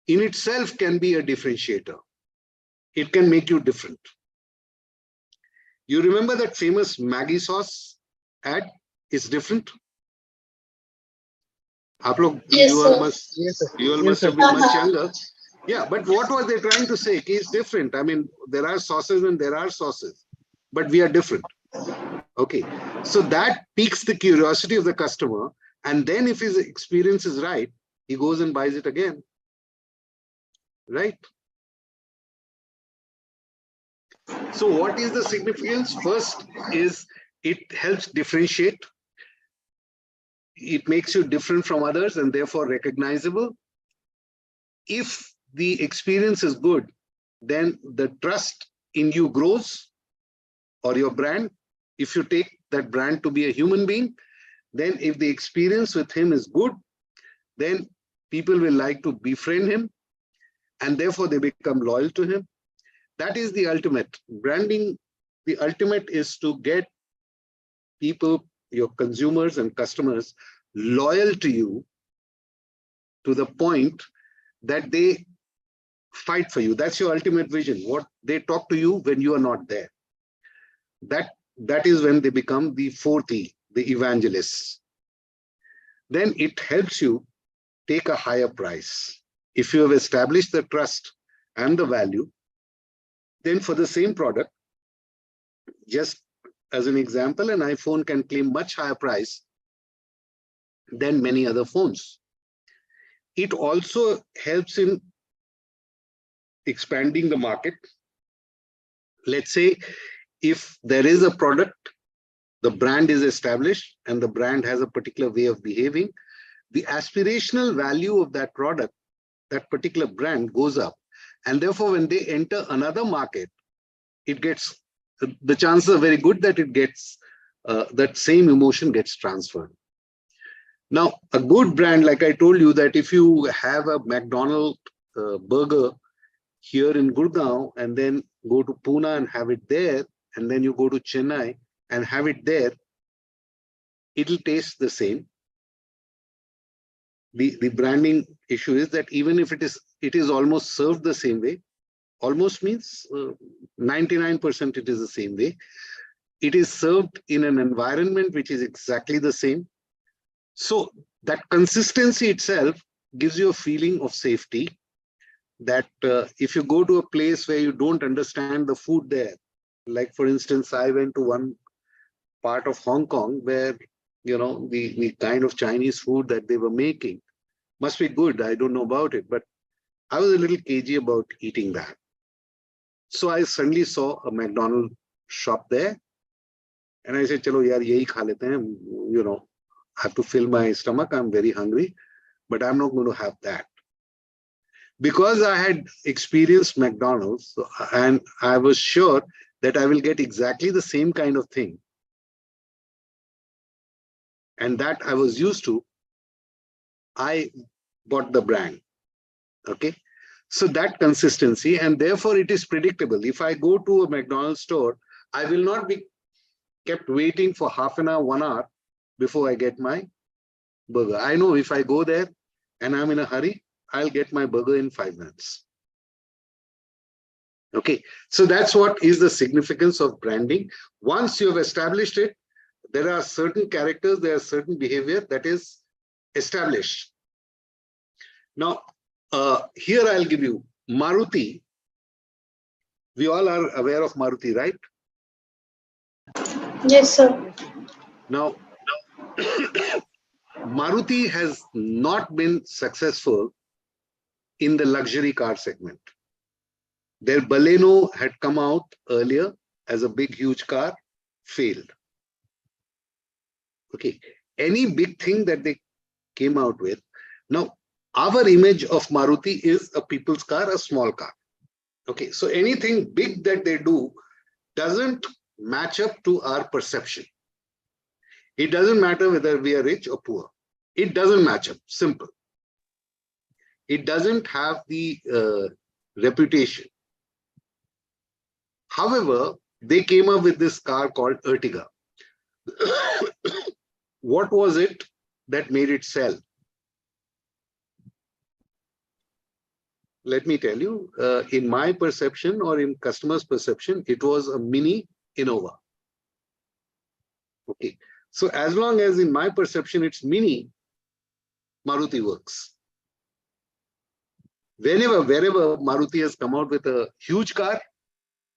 in itself can be a differentiator. It can make you different. You remember that famous Maggi sauce ad? It's different. Yes, You all must have been much younger. Yeah, but what was they trying to say? It's different. I mean, there are sauces and there are sauces, but we are different. Okay, so that piques the curiosity of the customer, and then if his experience is right, he goes and buys it again. Right? So what is the significance? First is it helps differentiate. It makes you different from others and therefore recognizable. If the experience is good, then the trust in you grows, or your brand. If you take that brand to be a human being, then if the experience with him is good, then people will like to befriend him, and therefore they become loyal to him. That is the ultimate. Branding, the ultimate is to get people, your consumers and customers, loyal to you to the point that they fight for you. That's your ultimate vision. What they talk to you when you are not there. That is when they become the fourth E, the evangelists. Then it helps you take a higher price. If you have established the trust and the value, then for the same product, just as an example, an iPhone can claim much higher price than many other phones. It also helps in expanding the market. Let's say if there is a product, the brand is established and the brand has a particular way of behaving, the aspirational value of that product that particular brand goes up. And therefore, when they enter another market, it gets, the chances are very good that it gets, that same emotion gets transferred. Now, a good brand, like I told you, that if you have a McDonald's burger here in Gurgaon and then go to Pune and have it there, and then you go to Chennai and have it there, it'll taste the same. The branding issue is that even if it is almost served the same way, almost means 99% it is the same way. It is served in an environment which is exactly the same. So that consistency itself gives you a feeling of safety, that if you go to a place where you don't understand the food there, like for instance, I went to one part of Hong Kong where, you know, the kind of Chinese food that they were making must be good. I don't know about it, but I was a little cagey about eating that. So I suddenly saw a McDonald's shop there, and I said, "Chalo yaar, yehi kha lete hain." You know, I have to fill my stomach. I'm very hungry, but I'm not going to have that. Because I had experienced McDonald's and I was sure that I will get exactly the same kind of thing, and that I was used to, I bought the brand. Okay. So that consistency, and therefore it is predictable. If I go to a McDonald's store, I will not be kept waiting for half an hour, 1 hour before I get my burger. I know if I go there and I'm in a hurry, I'll get my burger in 5 minutes. Okay, so that's what is the significance of branding. Once you have established it, there are certain characters, there are certain behavior that is established. Now, here I'll give you Maruti. We all are aware of Maruti, right? Yes, sir. Now, Maruti has not been successful in the luxury car segment. Their Baleno had come out earlier as a big, huge car, failed. Okay, any big thing that they came out with. Now, our image of Maruti is a people's car, a small car. Okay, so anything big that they do doesn't match up to our perception. It doesn't matter whether we are rich or poor. It doesn't match up, simple. It doesn't have the reputation. However, they came up with this car called Ertiga. What was it that made it sell? Let me tell you, in my perception or in customers' perception, it was a mini Innova. Okay, so as long as in my perception it's mini, Maruti works. Wherever Maruti has come out with a huge car,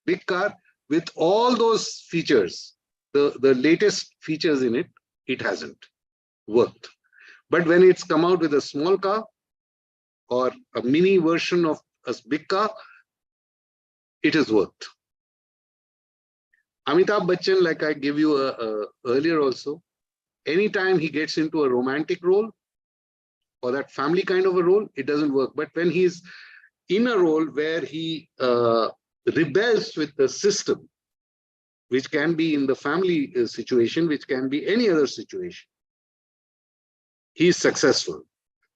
big car, with all those features, the latest features in it, it hasn't worked. But when it's come out with a small car or a mini version of a big car, it has worked. Amitabh Bachchan, like I gave you earlier also, anytime he gets into a romantic role or that family kind of a role, it doesn't work. But when he's in a role where he rebels with the system, which can be in the family situation, which can be any other situation, he's successful.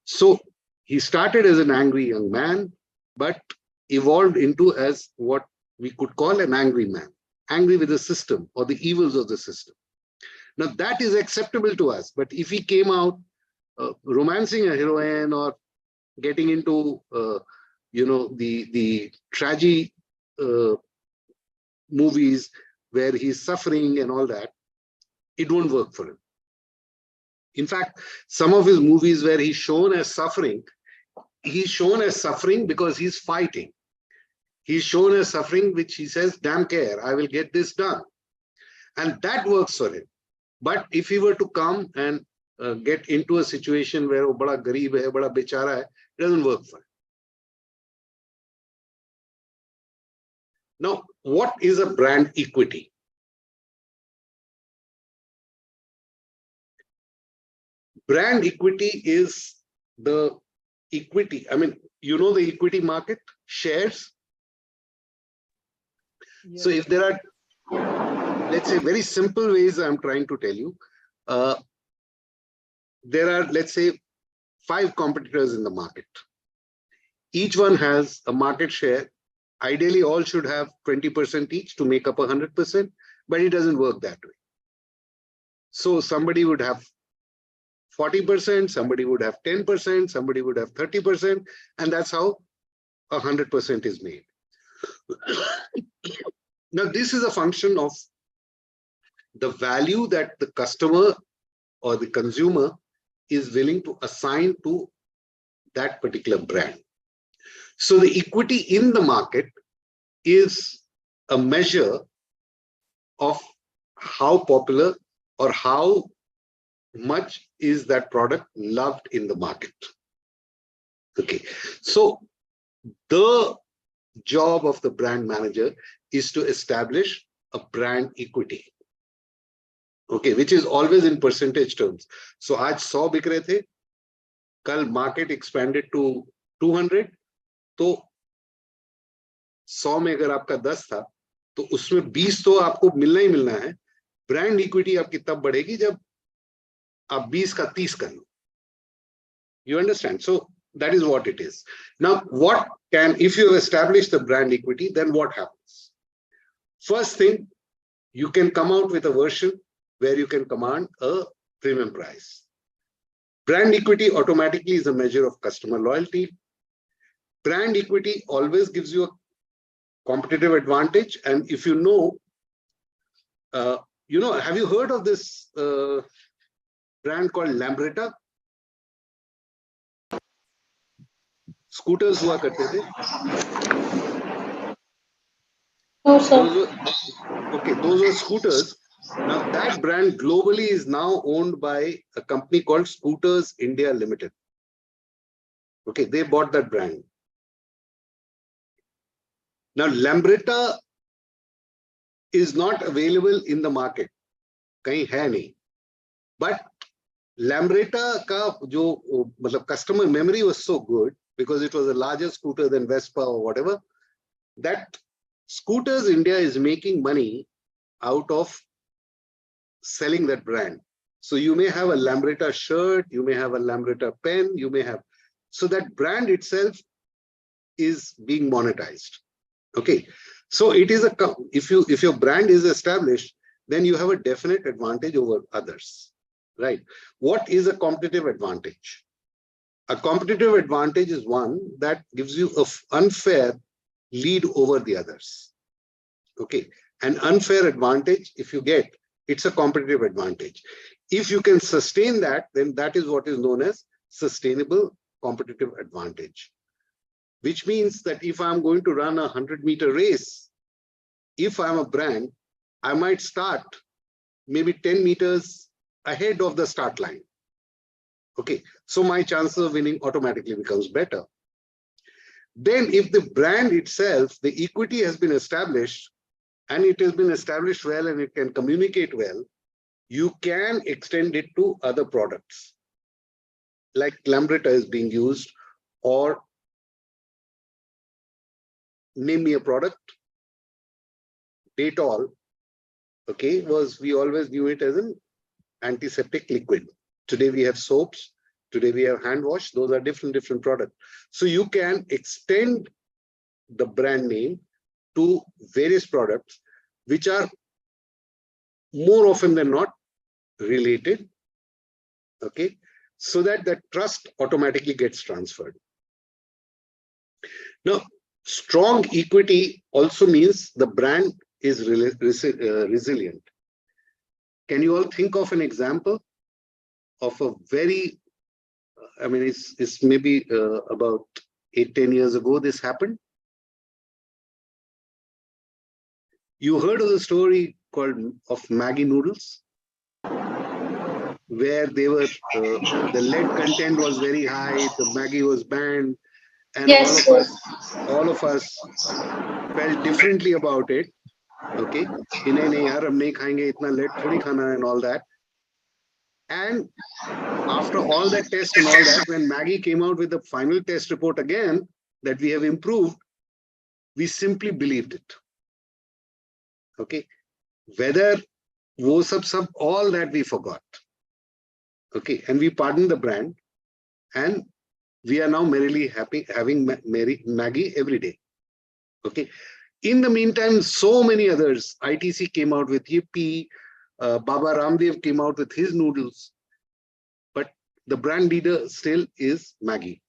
So he started as an angry young man, but evolved into as what we could call an angry man, angry with the system or the evils of the system. Now that is acceptable to us, but if he came out romancing a heroine or getting into the tragedy movies where he's suffering and all that, it won't work for him. In fact, some of his movies where he's shown as suffering because he's fighting. He's shown as suffering, which he says, damn care, I will get this done. And that works for him. But if he were to come and get into a situation where oh, bada gareeb hai, bada bechara hai, it doesn't work for him. Now, what is a brand equity? Brand equity is the equity. I mean, you know the equity market, shares. Yes. So if there are, let's say, very simple ways I'm trying to tell you, there are, let's say, 5 competitors in the market. Each one has a market share. Ideally, all should have 20% each to make up 100%, but it doesn't work that way. So somebody would have 40%, somebody would have 10%, somebody would have 30%, and that's how 100% is made. Now, this is a function of the value that the customer or the consumer is willing to assign to that particular brand. So the equity in the market is a measure of how popular or how much is that product loved in the market. Okay, so the job of the brand manager is to establish a brand equity, okay, which is always in percentage terms. So आज 100 बिक रहे थे, कल market expanded to 200, तो 100 में अगर आपका 10 था, तो उसमें 20 तो आपको मिलना ही मिलना है. ब्रांड इक्विटी आपकी तब बढ़ेगी जब आप 20 का 30 कर लो. You understand? So that is what it is. Now, what can, if you have established the brand equity, then what happens? First thing, you can come out with a version where you can command a premium price. Brand equity automatically is a measure of customer loyalty. Brand equity always gives you a competitive advantage. And if you know, have you heard of this brand called Lambretta? Scooters हुआ करते थे. No, sir. Those were scooters. Now that brand globally is now owned by a company called Scooters India Limited. Okay, they bought that brand. Now Lambretta is not available in the market. कहीं है नहीं. But Lambretta का जो मतलब customer memory was so good because it was a larger scooter than Vespa or whatever, that Scooters India is making money out of selling that brand. So you may have a Lambretta shirt, you may have a Lambretta pen, you may have, so that brand itself is being monetized. Okay, so it is a, if your brand is established, then you have a definite advantage over others, right? What is a competitive advantage? A competitive advantage is one that gives you an unfair lead over the others. Okay, an unfair advantage, if you get, it's a competitive advantage. If you can sustain that, then that is what is known as sustainable competitive advantage. Which means that if I'm going to run a 100-meter race, if I'm a brand, I might start maybe 10 meters ahead of the start line. Okay, so my chances of winning automatically becomes better. Then if the brand itself, the equity has been established, and it has been established well and it can communicate well, you can extend it to other products. Like Lambretta is being used, or name me a product. Dettol, okay, we always knew it as an antiseptic liquid. Today we have soaps, today we have hand wash, those are different products. So you can extend the brand name to various products which are more often than not related, okay, so that the trust automatically gets transferred. Now, strong equity also means the brand is resilient. Can you all think of an example of a very, I mean, it's maybe about 8-10 years ago this happened. You heard of the story called of Maggie noodles, where they were the lead content was very high, the Maggie was banned, and Yes, all of us felt differently about it. Okay, nahi yaar, hum nahi khayenge, itna lead thodi khana and all that. And after all that test and all that, when Maggie came out with the final test report again, that we have improved, we simply believed it. Okay. Whether wo sab, all that we forgot. Okay. And we pardoned the brand, and we are now merrily happy having Maggie every day. Okay. In the meantime, so many others, ITC came out with Yippee, Baba Ramdev came out with his noodles, but the brand leader still is Maggie.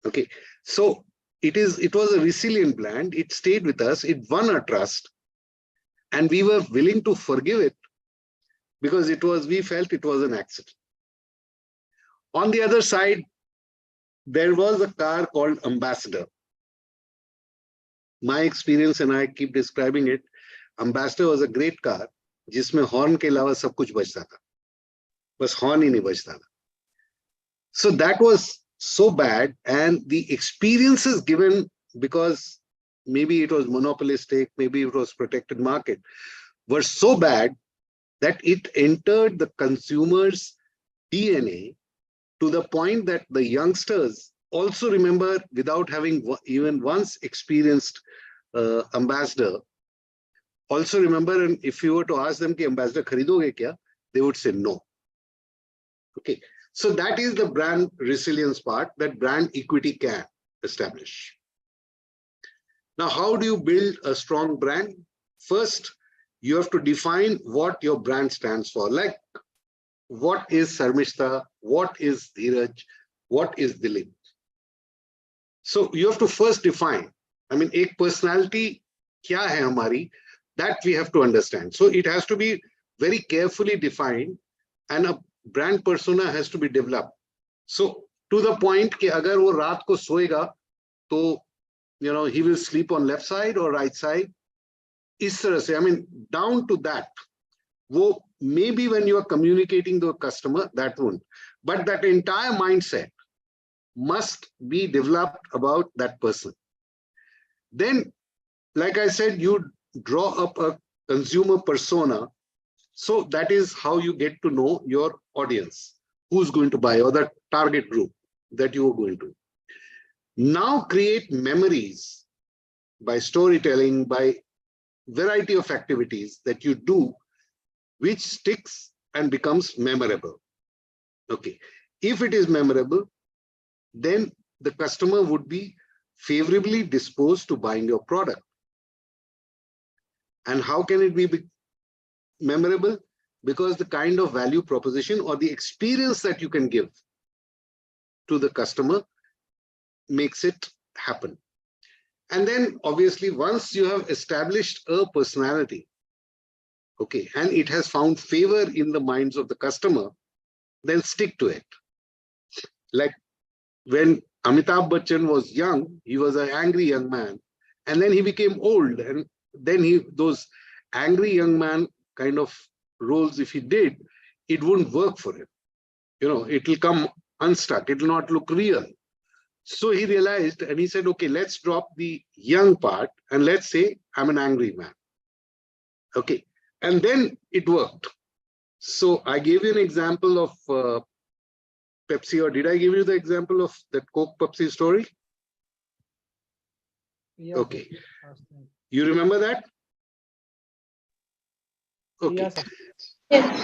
Okay. So it was a resilient brand. It stayed with us. It won our trust, and we were willing to forgive it because we felt it was an accident. On the other side, there was a car called Ambassador. My experience, and I keep describing it, Ambassador was a great car, जिसमें horn के अलावा सब कुछ बजता था, बस horn ही नहीं बजता था. So that was so bad, and the experiences given, because maybe it was monopolistic, maybe it was protected market, were so bad that it entered the consumer's DNA to the point that the youngsters also remember, without having even once experienced Ambassador, also remember, and if you were to ask them, ki Ambassador kharidoge kya, they would say no. Okay, so that is the brand resilience part that brand equity can establish. Now, how do you build a strong brand? First, you have to define what your brand stands for. Like, what is Sarmishta? What is Dheeraj? What is Dilip? So you have to first define. I mean, ek personality kya hai hamari, that we have to understand. So it has to be very carefully defined, and a brand persona has to be developed. So to the point कि अगर वो रात को सोएगा, तो he will sleep on left side or right side. इस तरह से, I mean, down to that. वो maybe when you are communicating to a customer, that won't. But that entire mindset must be developed about that person. Then, like I said, you draw up a consumer persona. So that is how you get to know your audience, who's going to buy, or the target group that you are going to. Now create memories by storytelling, by variety of activities that you do, which sticks and becomes memorable. Okay, if it is memorable, then the customer would be favorably disposed to buying your product. And how can it be memorable? Because the kind of value proposition or the experience that you can give to the customer makes it happen. And then obviously, once you have established a personality, okay, and it has found favor in the minds of the customer, then stick to it. Like when Amitabh Bachchan was young, he was an angry young man, and then he became old, and then those angry young man kind of roles, if he did, it wouldn't work for him. It will come unstuck. It will not look real. So he realized, and he said, okay, let's drop the young part and let's say I'm an angry man. Okay. And then it worked. So I gave you an example of Pepsi, or did I give you the example of that Coke Pepsi story? Yeah. Okay. You remember that? Okay. Yes.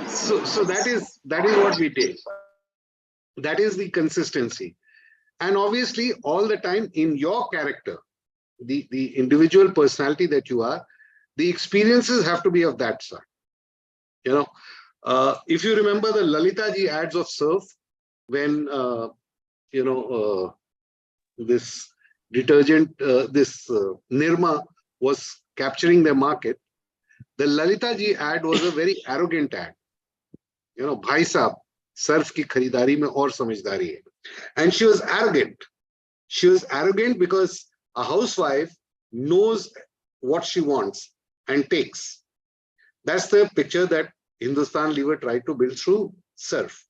So that is what we did. That is the consistency. And obviously, all the time in your character, the individual personality that you are, the experiences have to be of that sort. If you remember the Lalita ji ads of Surf, when this detergent, Nirma was capturing their market, the Lalita ji ad was a very arrogant ad. Bhai sahab, Surf ki kharidari mein aur samajhdari hai. And she was arrogant. She was arrogant because a housewife knows what she wants and takes. That's the picture that Hindustan Lever tried to build through Surf.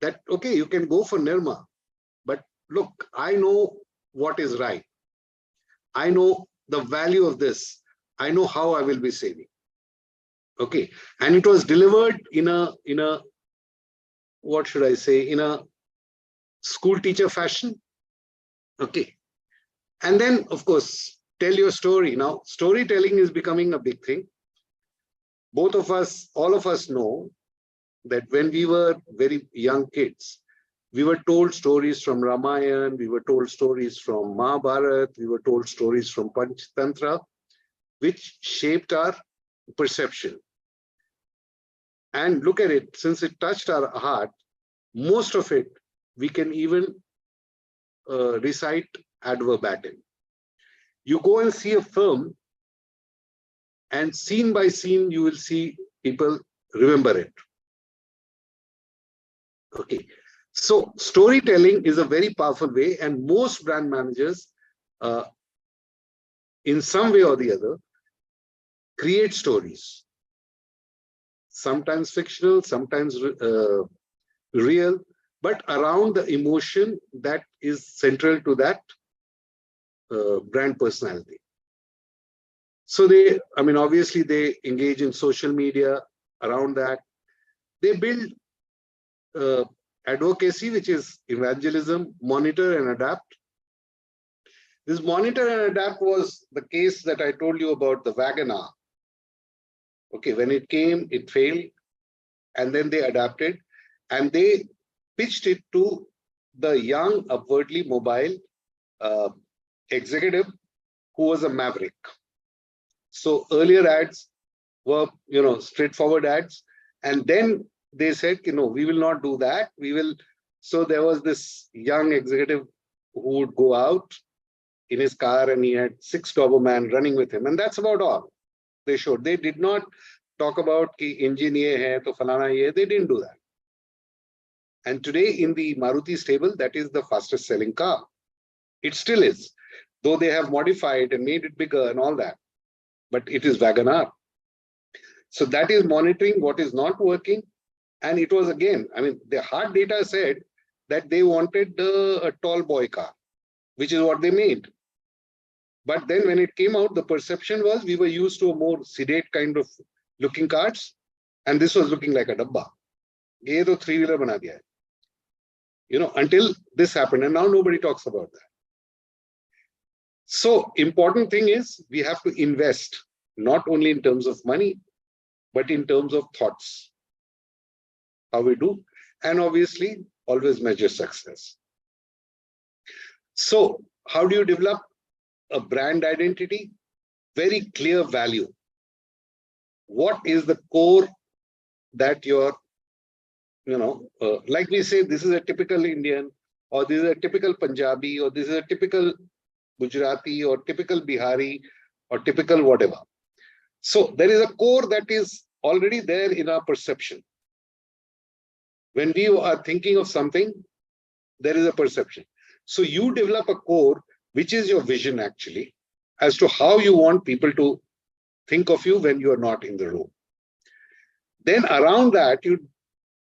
That, okay, you can go for Nirma, but look, I know what is right. I know the value of this. I know how I will be saving. Okay. And it was delivered in a, what should I say, in a school teacher fashion. Okay. And then, of course, tell your story. Now, storytelling is becoming a big thing. Both of us, all of us know that when we were very young kids, we were told stories from Ramayana, we were told stories from Mahabharata, we were told stories from Panchatantra, which shaped our perception. And look at it, since it touched our heart, most of it we can even recite ad verbatim. You go and see a film, and scene by scene, you will see people remember it. Okay. So storytelling is a very powerful way, and most brand managers, in some way or the other, create stories. Sometimes fictional, sometimes real, but around the emotion that is central to that brand personality. So they, I mean, obviously they engage in social media around that. They build advocacy, which is evangelism, monitor and adapt. This monitor and adapt was the case that I told you about, the Wagoner. Okay, when it came, it failed, and then they adapted, and they pitched it to the young, upwardly mobile executive who was a maverick. So earlier ads were, straightforward ads, and then they said, we will not do that. We will. So there was this young executive who would go out in his car, and he had 6 Doberman running with him, and that's about all they showed. They did not talk about ki engine ye hai to falana ye. They didn't do that. And today in the Maruti stable, that is the fastest selling car. It still is, though they have modified and made it bigger and all that, but it is Wagoner. So that is monitoring what is not working. And it was, again, I mean, the hard data said that they wanted a tall boy car, which is what they made. But then when it came out, the perception was we were used to a more sedate kind of looking cars, and this was looking like a dabba. Ye to 3-wheeler bana diya hai. Until this happened, and now nobody talks about that. So important thing is we have to invest not only in terms of money, but in terms of thoughts, how we do, and obviously always measure success. So how do you develop a brand identity? Very clear value. What is the core that you're, like we say, this is a typical Indian, or this is a typical Punjabi, or this is a typical Gujarati, or typical Bihari, or typical whatever. So there is a core that is already there in our perception. When we are thinking of something, there is a perception. So you develop a core, which is your vision actually, as to how you want people to think of you when you are not in the room. Then around that, you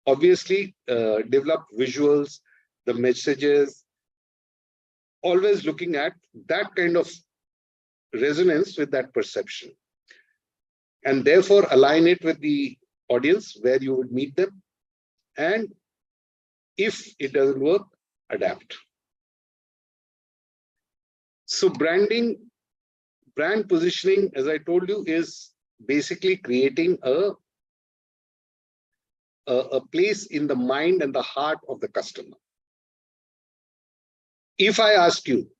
obviously develop visuals, the messages, always looking at that kind of resonance with that perception. And therefore align it with the audience where you would meet them. And if it doesn't work, adapt. So branding, brand positioning, as I told you, is basically creating a place in the mind and the heart of the customer. If I ask you,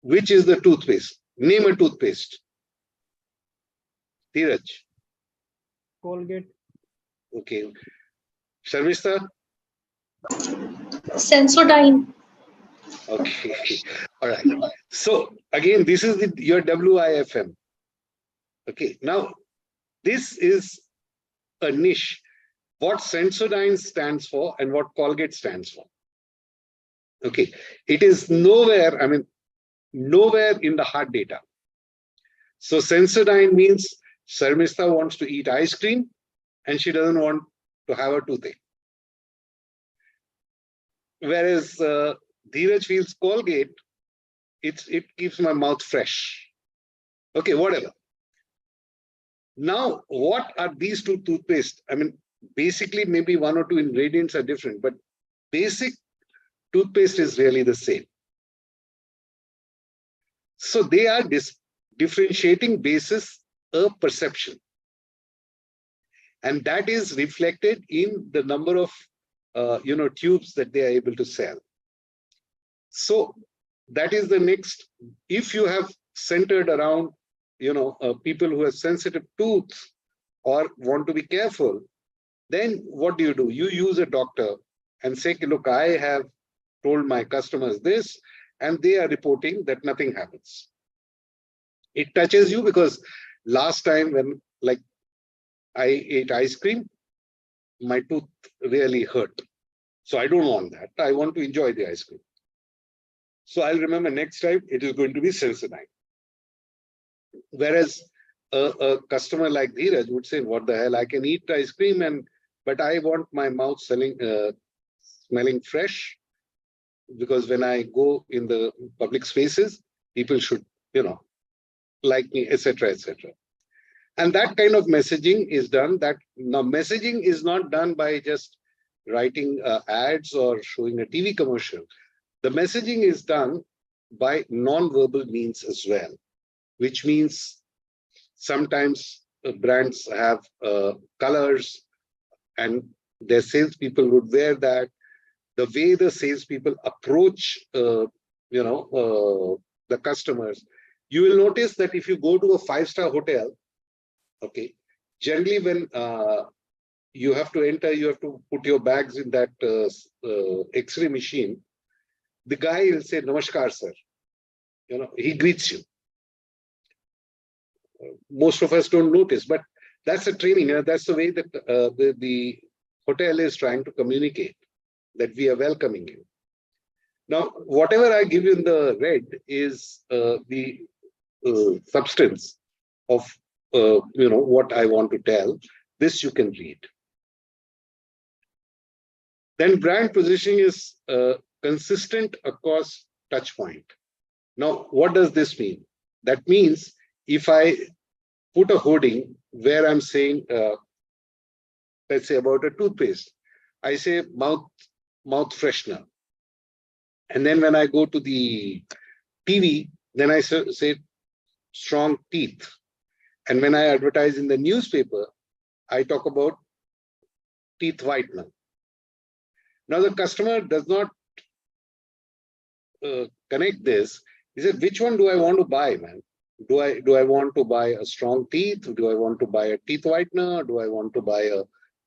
which is the toothpaste? Name a toothpaste. Dheeraj. Colgate. Okay. Sharmista? Sensodyne. Okay. All right. So again, this is your WIFM. Okay. Now, this is a niche. What Sensodyne stands for and what Colgate stands for. Okay. It is nowhere, I mean, nowhere in the hard data. So Sensodyne means Sharmista wants to eat ice cream and she doesn't want to have a toothache. Whereas Dheeraj feels Colgate, it keeps my mouth fresh. Okay, whatever. Now, what are these two toothpaste? I mean, basically maybe 1 or 2 ingredients are different, but basic toothpaste is really the same. So they are differentiating basis a perception. And that is reflected in the number of tubes that they are able to sell. So that is the next. If you have centered around people who have sensitive tooth or want to be careful, then what do? You use a doctor and say, look, I have told my customers this, and they are reporting that nothing happens. It touches you because last time when I ate ice cream, my tooth really hurt. So I don't want that. I want to enjoy the ice cream. So I'll remember next time it is going to be Sensodyne. Whereas a customer like Dheeraj would say, what the hell, I can eat ice cream, but I want my mouth smelling fresh, because when I go in the public spaces, people should, like me, etc., etc. And that kind of messaging is done. That now messaging is not done by just writing ads or showing a TV commercial. The messaging is done by non-verbal means as well, which means sometimes brands have colors and their salespeople would wear that. The way the salespeople approach, the customers, you will notice that if you go to a 5-star hotel, okay, generally when you have to enter, you have to put your bags in that X-ray machine. The guy will say, "Namaskar, sir." He greets you. Most of us don't notice, but that's a training. That's the way that the hotel is trying to communicate that we are welcoming you. Now, whatever I give you in the red is the substance of what I want to tell. This you can read. Then brand positioning is consistent across touch point. Now, what does this mean? That means if I put a hoarding where I'm saying, let's say about a toothpaste, I say mouth freshener. And then when I go to the TV, then I say strong teeth. And when I advertise in the newspaper, I talk about teeth whitener. Now the customer does not connect this. He said, which one do I want to buy, man? Do I want to buy a strong teeth? Do I want to buy a teeth whitener? Do I want to buy a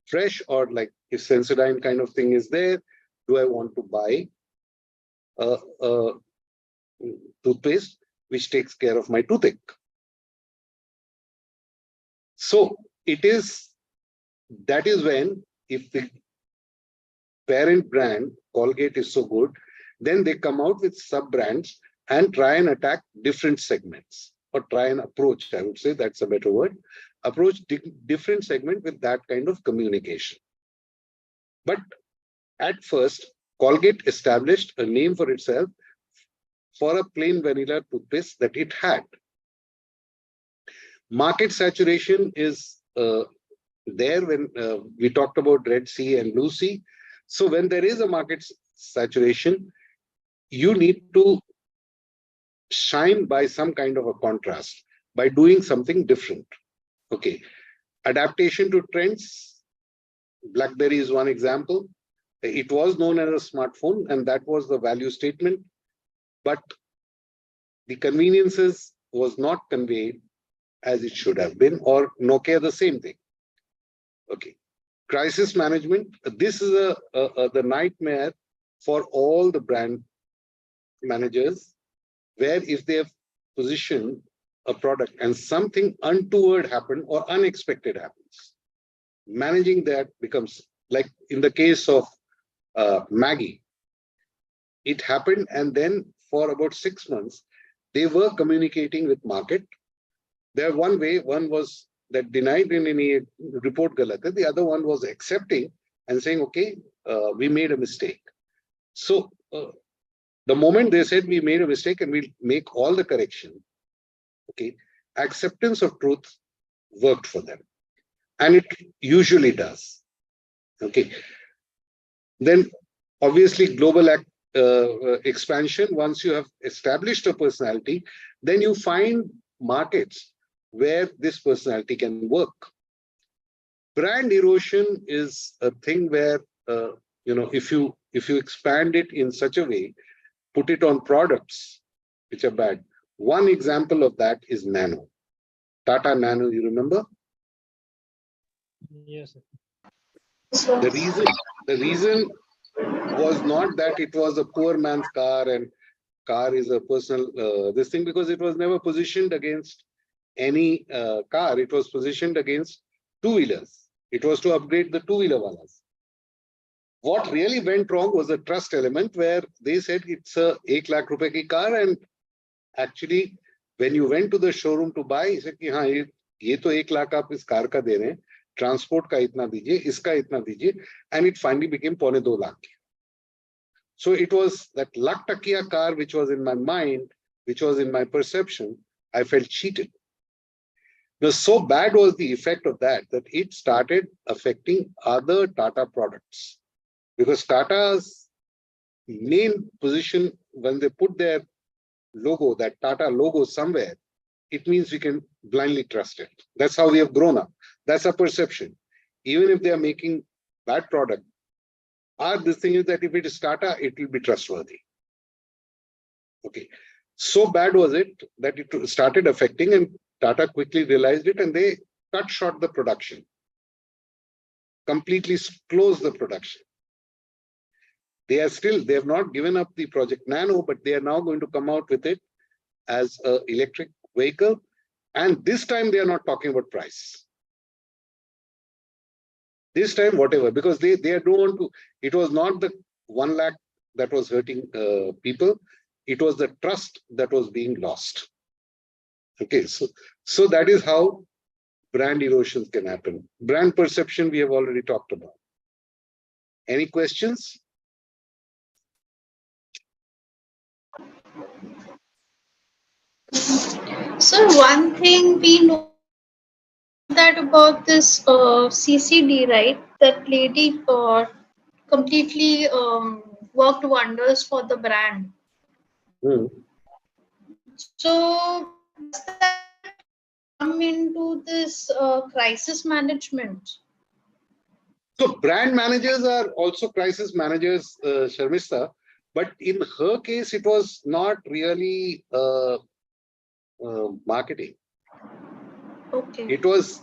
fresh, or like if Sensodyne kind of thing is there, do I want to buy a toothpaste which takes care of my toothache? So that is when, if the parent brand Colgate is so good, then they come out with sub-brands and try and attack different segments, or try and approach, I would say that's a better word, approach different segment with that kind of communication. But at first, Colgate established a name for itself for a plain vanilla toothpaste that it had. Market saturation is there when we talked about Red Sea and Blue Sea. So when there is a market saturation, you need to shine by some kind of a contrast, by doing something different. Okay, adaptation to trends. BlackBerry is one example. It was known as a smartphone, and that was the value statement, but the conveniences was not conveyed as it should have been, or Nokia the same thing. Okay, crisis management. This is the nightmare for all the brand managers, where if they have positioned a product and something untoward happened or unexpected happens, managing that becomes, like in the case of Maggie, it happened, and then for about 6 months, they were communicating with market. There one way, one was that denied in any report galat hai, the other one was accepting and saying, okay, we made a mistake. So the moment they said we made a mistake and we'll make all the correction, okay, acceptance of truth worked for them, and it usually does. Okay, then obviously global expansion, once you have established a personality, then you find markets where this personality can work. Brand erosion is a thing where, if you expand it in such a way, put it on products which are bad. One example of that is Nano. Tata Nano, you remember? Yes, sir. So, The reason was not that it was a poor man's car and car is a personal this thing, because it was never positioned against any car. It was positioned against two-wheelers. It was to upgrade the two-wheeler walas. What really went wrong was a trust element where they said it's a 1 lakh rupe ki car, and actually when you went to the showroom to buy, he said ki haan, ye to 1 lakh aap is car ka de rahe hain, transport ka itna dijiye, iska itna dijiye, and it finally became paune 2 lakh. So it was that lakh takiya car which was in my mind, which was in my perception. I felt cheated. Now, so bad was the effect of that it started affecting other Tata products. Because Tata's main position, when they put their logo, that Tata logo somewhere, it means we can blindly trust it. That's how we have grown up. That's our perception. Even if they are making bad product, this thing is that if it is Tata, it will be trustworthy. Okay. So bad was it that it started affecting, and Tata quickly realized it and they cut short the production. Completely closed the production. They have not given up the Project Nano, but they are now going to come out with it as an electric vehicle. And this time they are not talking about price. This time, whatever, because they don't want to, it was not the 1 lakh that was hurting people. It was the trust that was being lost. Okay, so that is how brand erosions can happen. Brand perception, we have already talked about. Any questions? so one thing we know that about this CCD, right? That lady completely worked wonders for the brand. So does that come into this crisis management? So brand managers are also crisis managers, Sharmista, but in her case, it was not really marketing. Okay. It was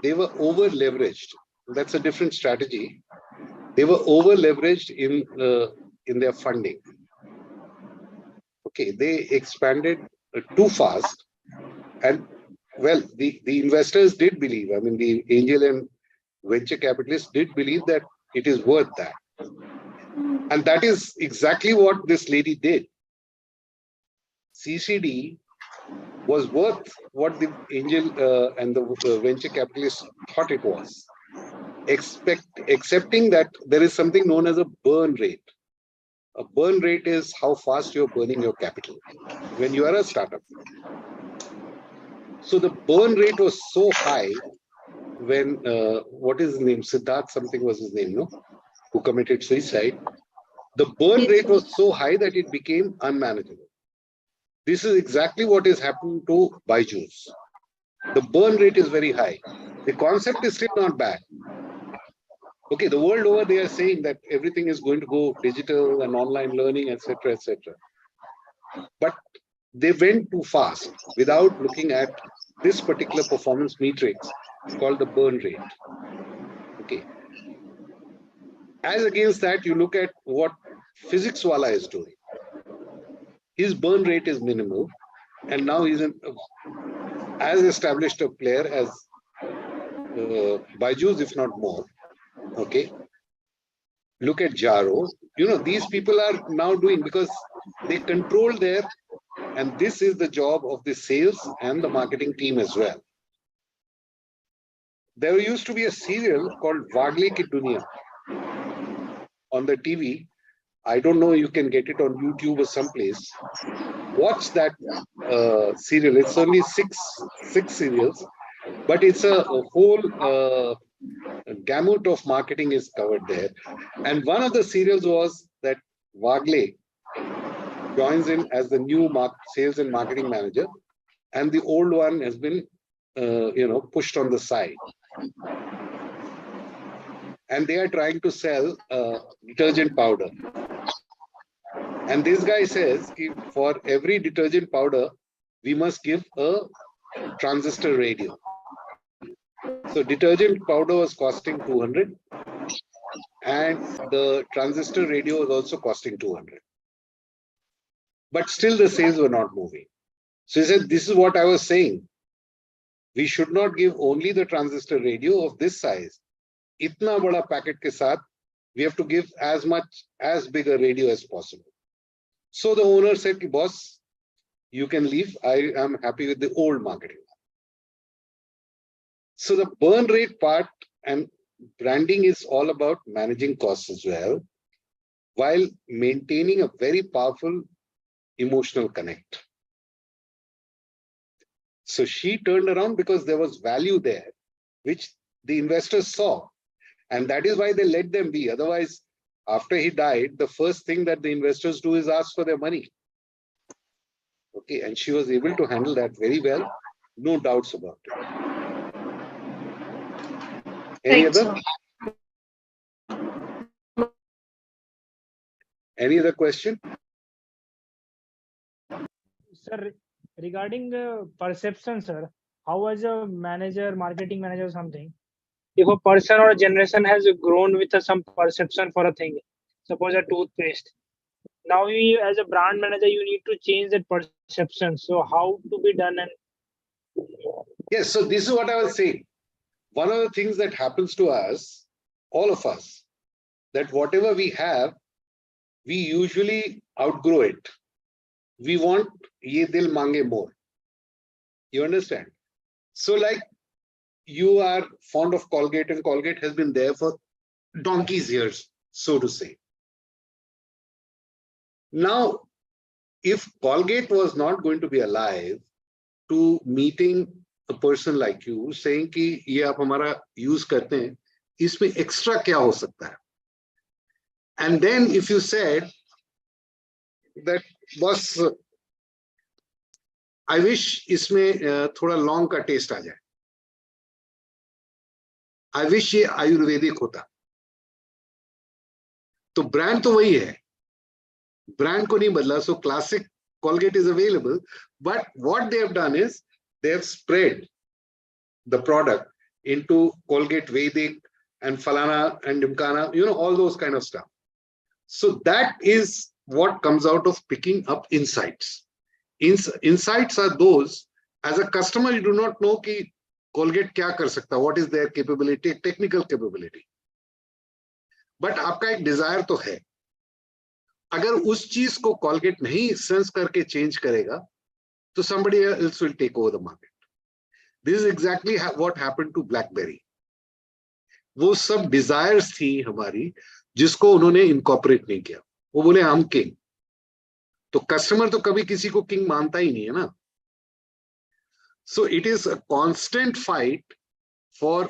they were over leveraged. That's a different strategy. They were over leveraged in their funding. Okay, they expanded too fast, and well, the investors did believe. I mean, the angel and venture capitalists did believe that it is worth that, and that is exactly what this lady did. CCD was worth what the angel and the venture capitalists thought it was, accepting that there is something known as a burn rate. A burn rate is how fast you're burning your capital when you are a startup. So the burn rate was so high when, what is his name? Siddharth something was his name, no? Who committed suicide. The burn rate was so high that it became unmanageable. This is exactly what is happening to Byju's. The burn rate is very high. The concept is still not bad. Okay, the world over, they are saying that everything is going to go digital and online learning, etc., etc. But they went too fast without looking at this particular performance matrix called the burn rate. Okay. As against that, you look at what Physics Wala is doing. His burn rate is minimal, and now he's as established a player as Byju's, if not more. Okay. Look at Jaro. These people are now doing, because they control their, and this is the job of the sales and the marketing team as well. There used to be a serial called Wagli Ki Duniya on the TV. I don't know, you can get it on YouTube or someplace. Watch that serial. It's only six serials, but it's a whole gamut of marketing is covered there. And one of the serials was that Wagle joins in as the new sales and marketing manager, and the old one has been, pushed on the side. And they are trying to sell detergent powder. And this guy says, for every detergent powder, we must give a transistor radio. So detergent powder was costing 200, and the transistor radio was also costing 200. But still the sales were not moving. So he said, this is what I was saying. We should not give only the transistor radio of this size. Itna bada packet ke saath, we have to give as big a radio as possible. So the owner said, boss, you can leave. I am happy with the old marketing. So the burn rate part and branding is all about managing costs as well, while maintaining a very powerful emotional connect. So she turned around because there was value there, which the investors saw. And that is why they let them be. Otherwise, after he died, the first thing that the investors do is ask for their money. Okay, and she was able to handle that very well. No doubts about it. Any other? Any other question? Sir, regarding perception, sir, how as a manager, marketing manager or something, if a person or a generation has grown with some perception for a thing, suppose a toothpaste, now you as a brand manager, you need to change that perception. So how to be done? And yes, so this is what I was saying. One of the things that happens to us, all of us, that whatever we have, we usually outgrow it. We want ye dil mange more. You understand? So like you are fond of Colgate, and Colgate has been there for donkey's years, so to say. Now, if Colgate was not going to be alive to meeting a person like you, saying कि ये आप हमारा use करते हैं, इसमें extra क्या हो सकता है? And then if you said that, boss, I wish इसमें थोड़ा long का taste आ जाए. I wish ये आयुर्वेदिक होता. तो brand तो वही है. Brand को नहीं बदला. So classic Colgate is available, but what they have done is they have spread the product into Colgate Vedic and Falana and Dimkana, all those kind of stuff. So that is what comes out of picking up insights. Insights are those, as a customer, you do not know ki Colgate kya kar sakta, what is their capability, technical capability. But आपका एक desire तो है. अगर उस चीज को Colgate नहीं sense करके change करेगा, तो somebody else will take over the market. This is exactly what happened to BlackBerry. वो सब desires थी हमारी, जिसको उन्होंने incorporate नहीं किया. वो बोले हम king. तो customer तो कभी किसी को king मानता ही नहीं है ना. So it is a constant fight for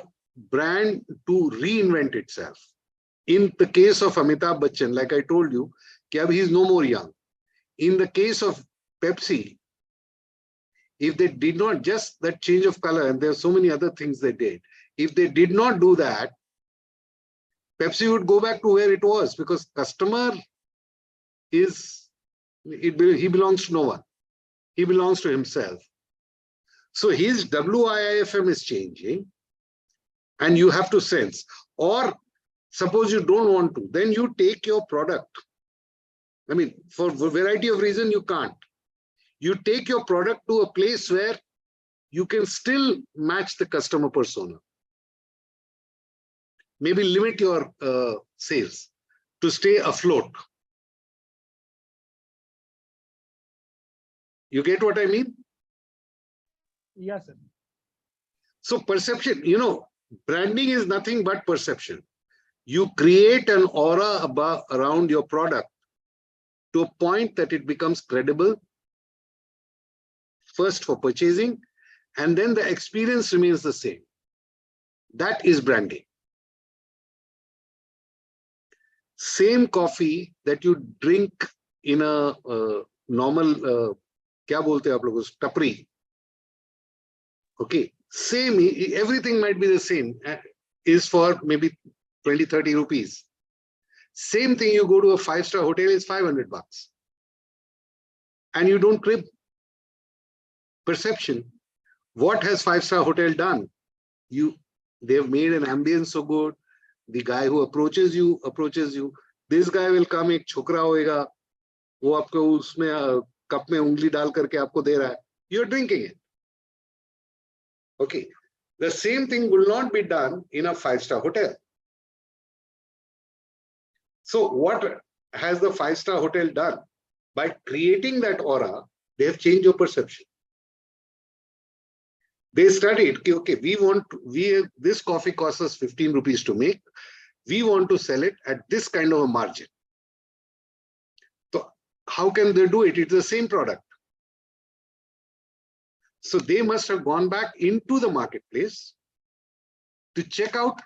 brand to reinvent itself. In the case of Amitabh Bachchan, like I told you, he is no more young. In the case of Pepsi, if they did not just that change of color, and there are so many other things they did, if they did not do that, Pepsi would go back to where it was, because customer is, he belongs to no one. He belongs to himself. So his WIIFM is changing, and you have to sense. Or suppose you don't want to, then you take your product. I mean, for a variety of reasons, you can't. You take your product to a place where you can still match the customer persona. Maybe limit your sales to stay afloat. You get what I mean? yes, sir. So perception, branding is nothing but perception. You create an aura around your product to a point that it becomes credible, first for purchasing, and then the experience remains the same. That is branding. same coffee that you drink in a normal, kya bolte aap log usko, tapri. Okay, same, everything might be the same, is for maybe 20-30 rupees. Same thing, you go to a 5-star hotel, is $500. And you don't crib. Perception. What has 5-star hotel done? They've made an ambience so good. The guy who approaches you. This guy will come, एक छोकरा होएगा, वो आपको उसमें cup में उंगली डाल करके आपको दे रहा है. You're drinking it. Okay. The same thing will not be done in a 5-star hotel. So what has the 5-star hotel done? By creating that aura, they have changed your perception. They studied, okay, this coffee costs us 15 rupees to make. We want to sell it at this kind of a margin. So how can they do it? It's the same product. So they must have gone back into the marketplace to check out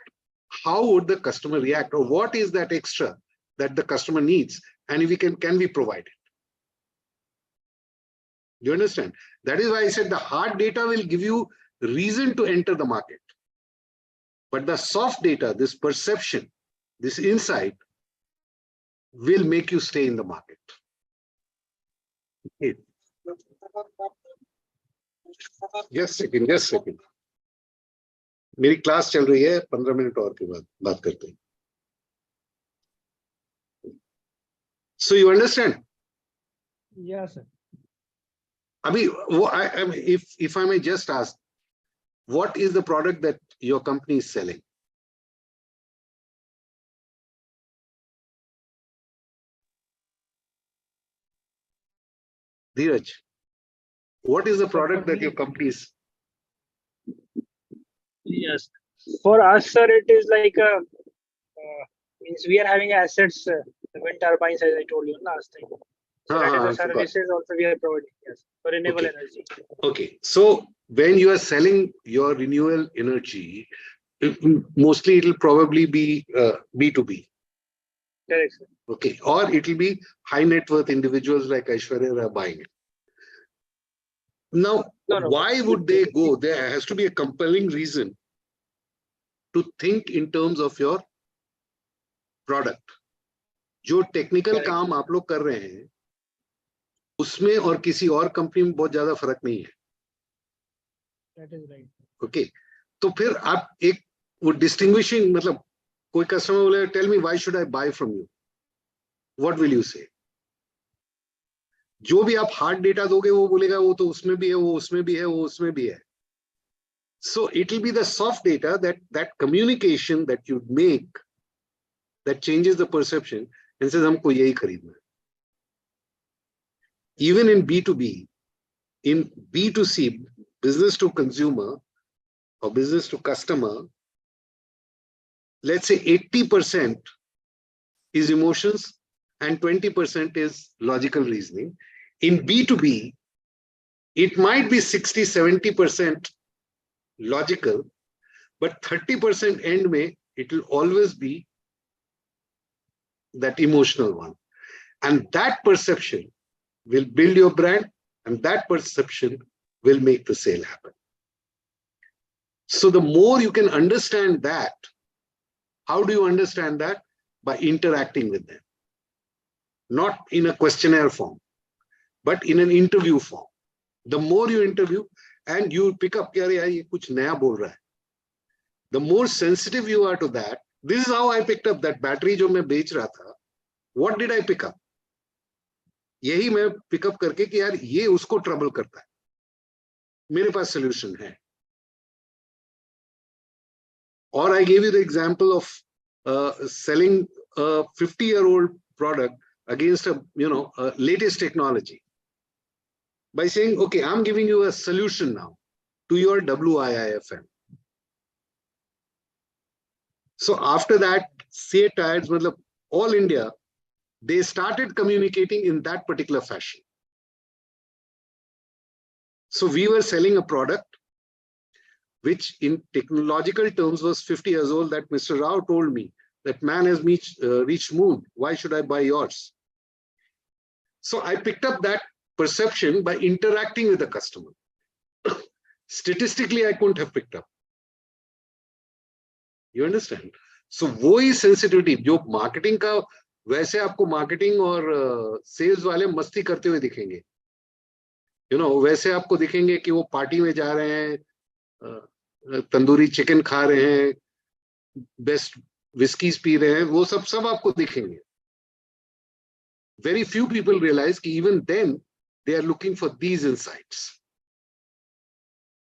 how would the customer react, or what is that extra that the customer needs, and if we can we provide it. You understand? That is why I said the hard data will give you reason to enter the market. But the soft data, this perception, this insight, will make you stay in the market. Okay. Just second. मेरी class चल रही है, 15 minute और के बाद बात करते हैं. So you understand? Yes, sir. Abhi, if I may just ask, what is the product that your company is selling? Dheeraj, what is the product that your company is? Yes. For us, sir, it is like means we are having assets, wind turbines, as I told you last time. So that is the services also we are providing, yes, for renewable energy. Okay, so when you are selling your renewable energy, mostly it will probably be B2B. Correct, sir. Okay, or it will be high net worth individuals like Aishwarya are buying it. Now, why would they go? There has to be a compelling reason to think in terms of your product. जो technical काम आप लोग कर रहे हैं, उसमें और किसी और कंपनी में बहुत ज्यादा फर्क नहीं है. That is right. Okay, तो फिर आप एक वो डिस्टिंग्विशिंग, मतलब कोई कस्टमर बोले, tell me why should I buy from you, what will you say? जो भी आप हार्ड डेटा दोगे वो बोलेगा वो तो उसमें भी है, वो उसमें भी है, वो उसमें भी है. So it will be the soft data, that communication that you make that changes the perception and says हमको यही खरीदना है. Even in B2B, in B2C, business to consumer or business to customer, let's say 80% is emotions and 20% is logical reasoning. In B2B, it might be 60-70% logical, but 30% end may, it will always be that emotional one. And that perception will build your brand, and that perception will make the sale happen. So the more you can understand that, how do you understand that? By interacting with them. Not in a questionnaire form, but in an interview form. The more you interview and you pick up, ye kuch naya bol raha hai. The more sensitive you are to that. This is how I picked up that battery jo main bech raha tha. What did I pick up? यही मैं pickup करके कि यार ये उसको trouble करता है, मेरे पास सॉल्यूशन है. Or I gave you the example of selling a 50-year-old product against a latest technology by saying, okay, I'm giving you a solution now to your WIIFM. So after that, say tires, all India, they started communicating in that particular fashion. So we were selling a product which in technological terms was 50 years old, that Mr. Rao told me that man has reached moon. Why should I buy yours? So I picked up that perception by interacting with the customer. Statistically, I couldn't have picked up. You understand? So वो ही sensitivity जो marketing का, वैसे आपको marketing और sales वाले मस्ती करते हुए दिखेंगे. You know, वैसे आपको दिखेंगे कि वो पार्टी में जा रहे हैं, तंदूरी चिकन खा रहे हैं, बेस्ट विस्कीज पी रहे हैं, वो सब आपको दिखेंगे. Very few people realize कि even then they are looking for these insights.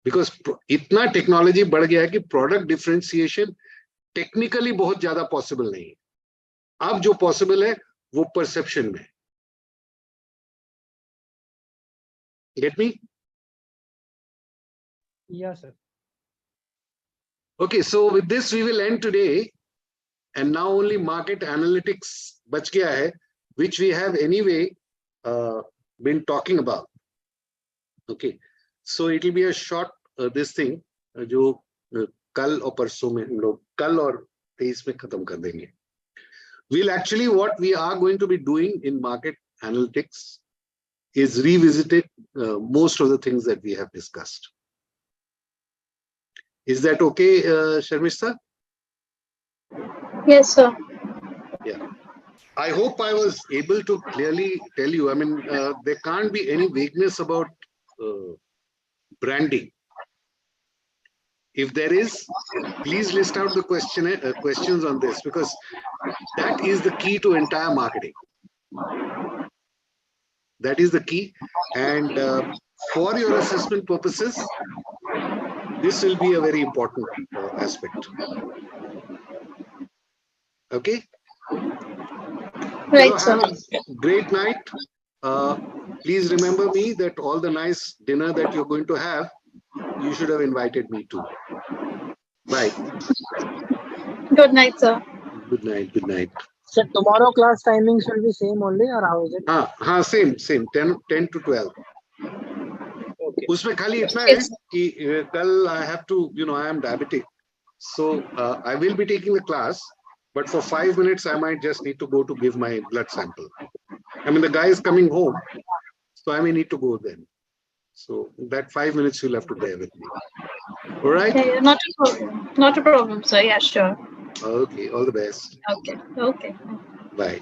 Because इतना टेक्नोलॉजी बढ़ गया है कि प्रोडक्ट डिफरेंशिएशन टेक्निकली बहुत ज्यादा पॉसिबल नहीं है. अब जो पॉसिबल है वो परसेप्शन में. Get me? Yes, sir. Okay, so with this we will end today, and now only market analytics बच गया है, which we have anyway been talking about. Okay, so it will be a short this thing जो कल और परसों में हम लोग कल और 23 में खत्म कर देंगे. We'll actually what we are going to be doing in market analytics is revisited most of the things that we have discussed. Is that okay, Sharmishta? Yes, sir. Yeah. I hope I was able to clearly tell you. I mean, there can't be any vagueness about branding. If there is, please list out the questions on this, because that is the key to entire marketing. That is the key. And for your assessment purposes, this will be a very important aspect. Okay? Right, So sir. have a great night. Please remember me that all the nice dinner that you're going to have, you should have invited me to. Bye. Good night, sir. Good night. Good night. So tomorrow class timings will be same only, or how is it? Same. 10 to 12. Okay. उसमें खाली इतना है कि कल I have to, I am diabetic. So I will be taking the class, but for 5 minutes, I might just need to go to give my blood sample. I mean, the guy is coming home, so I may need to go then. So that 5 minutes you'll have to bear with me. All right? Yeah, not a problem. Not a problem, sir. Yeah, sure. Okay, all the best. Okay. Okay. Bye.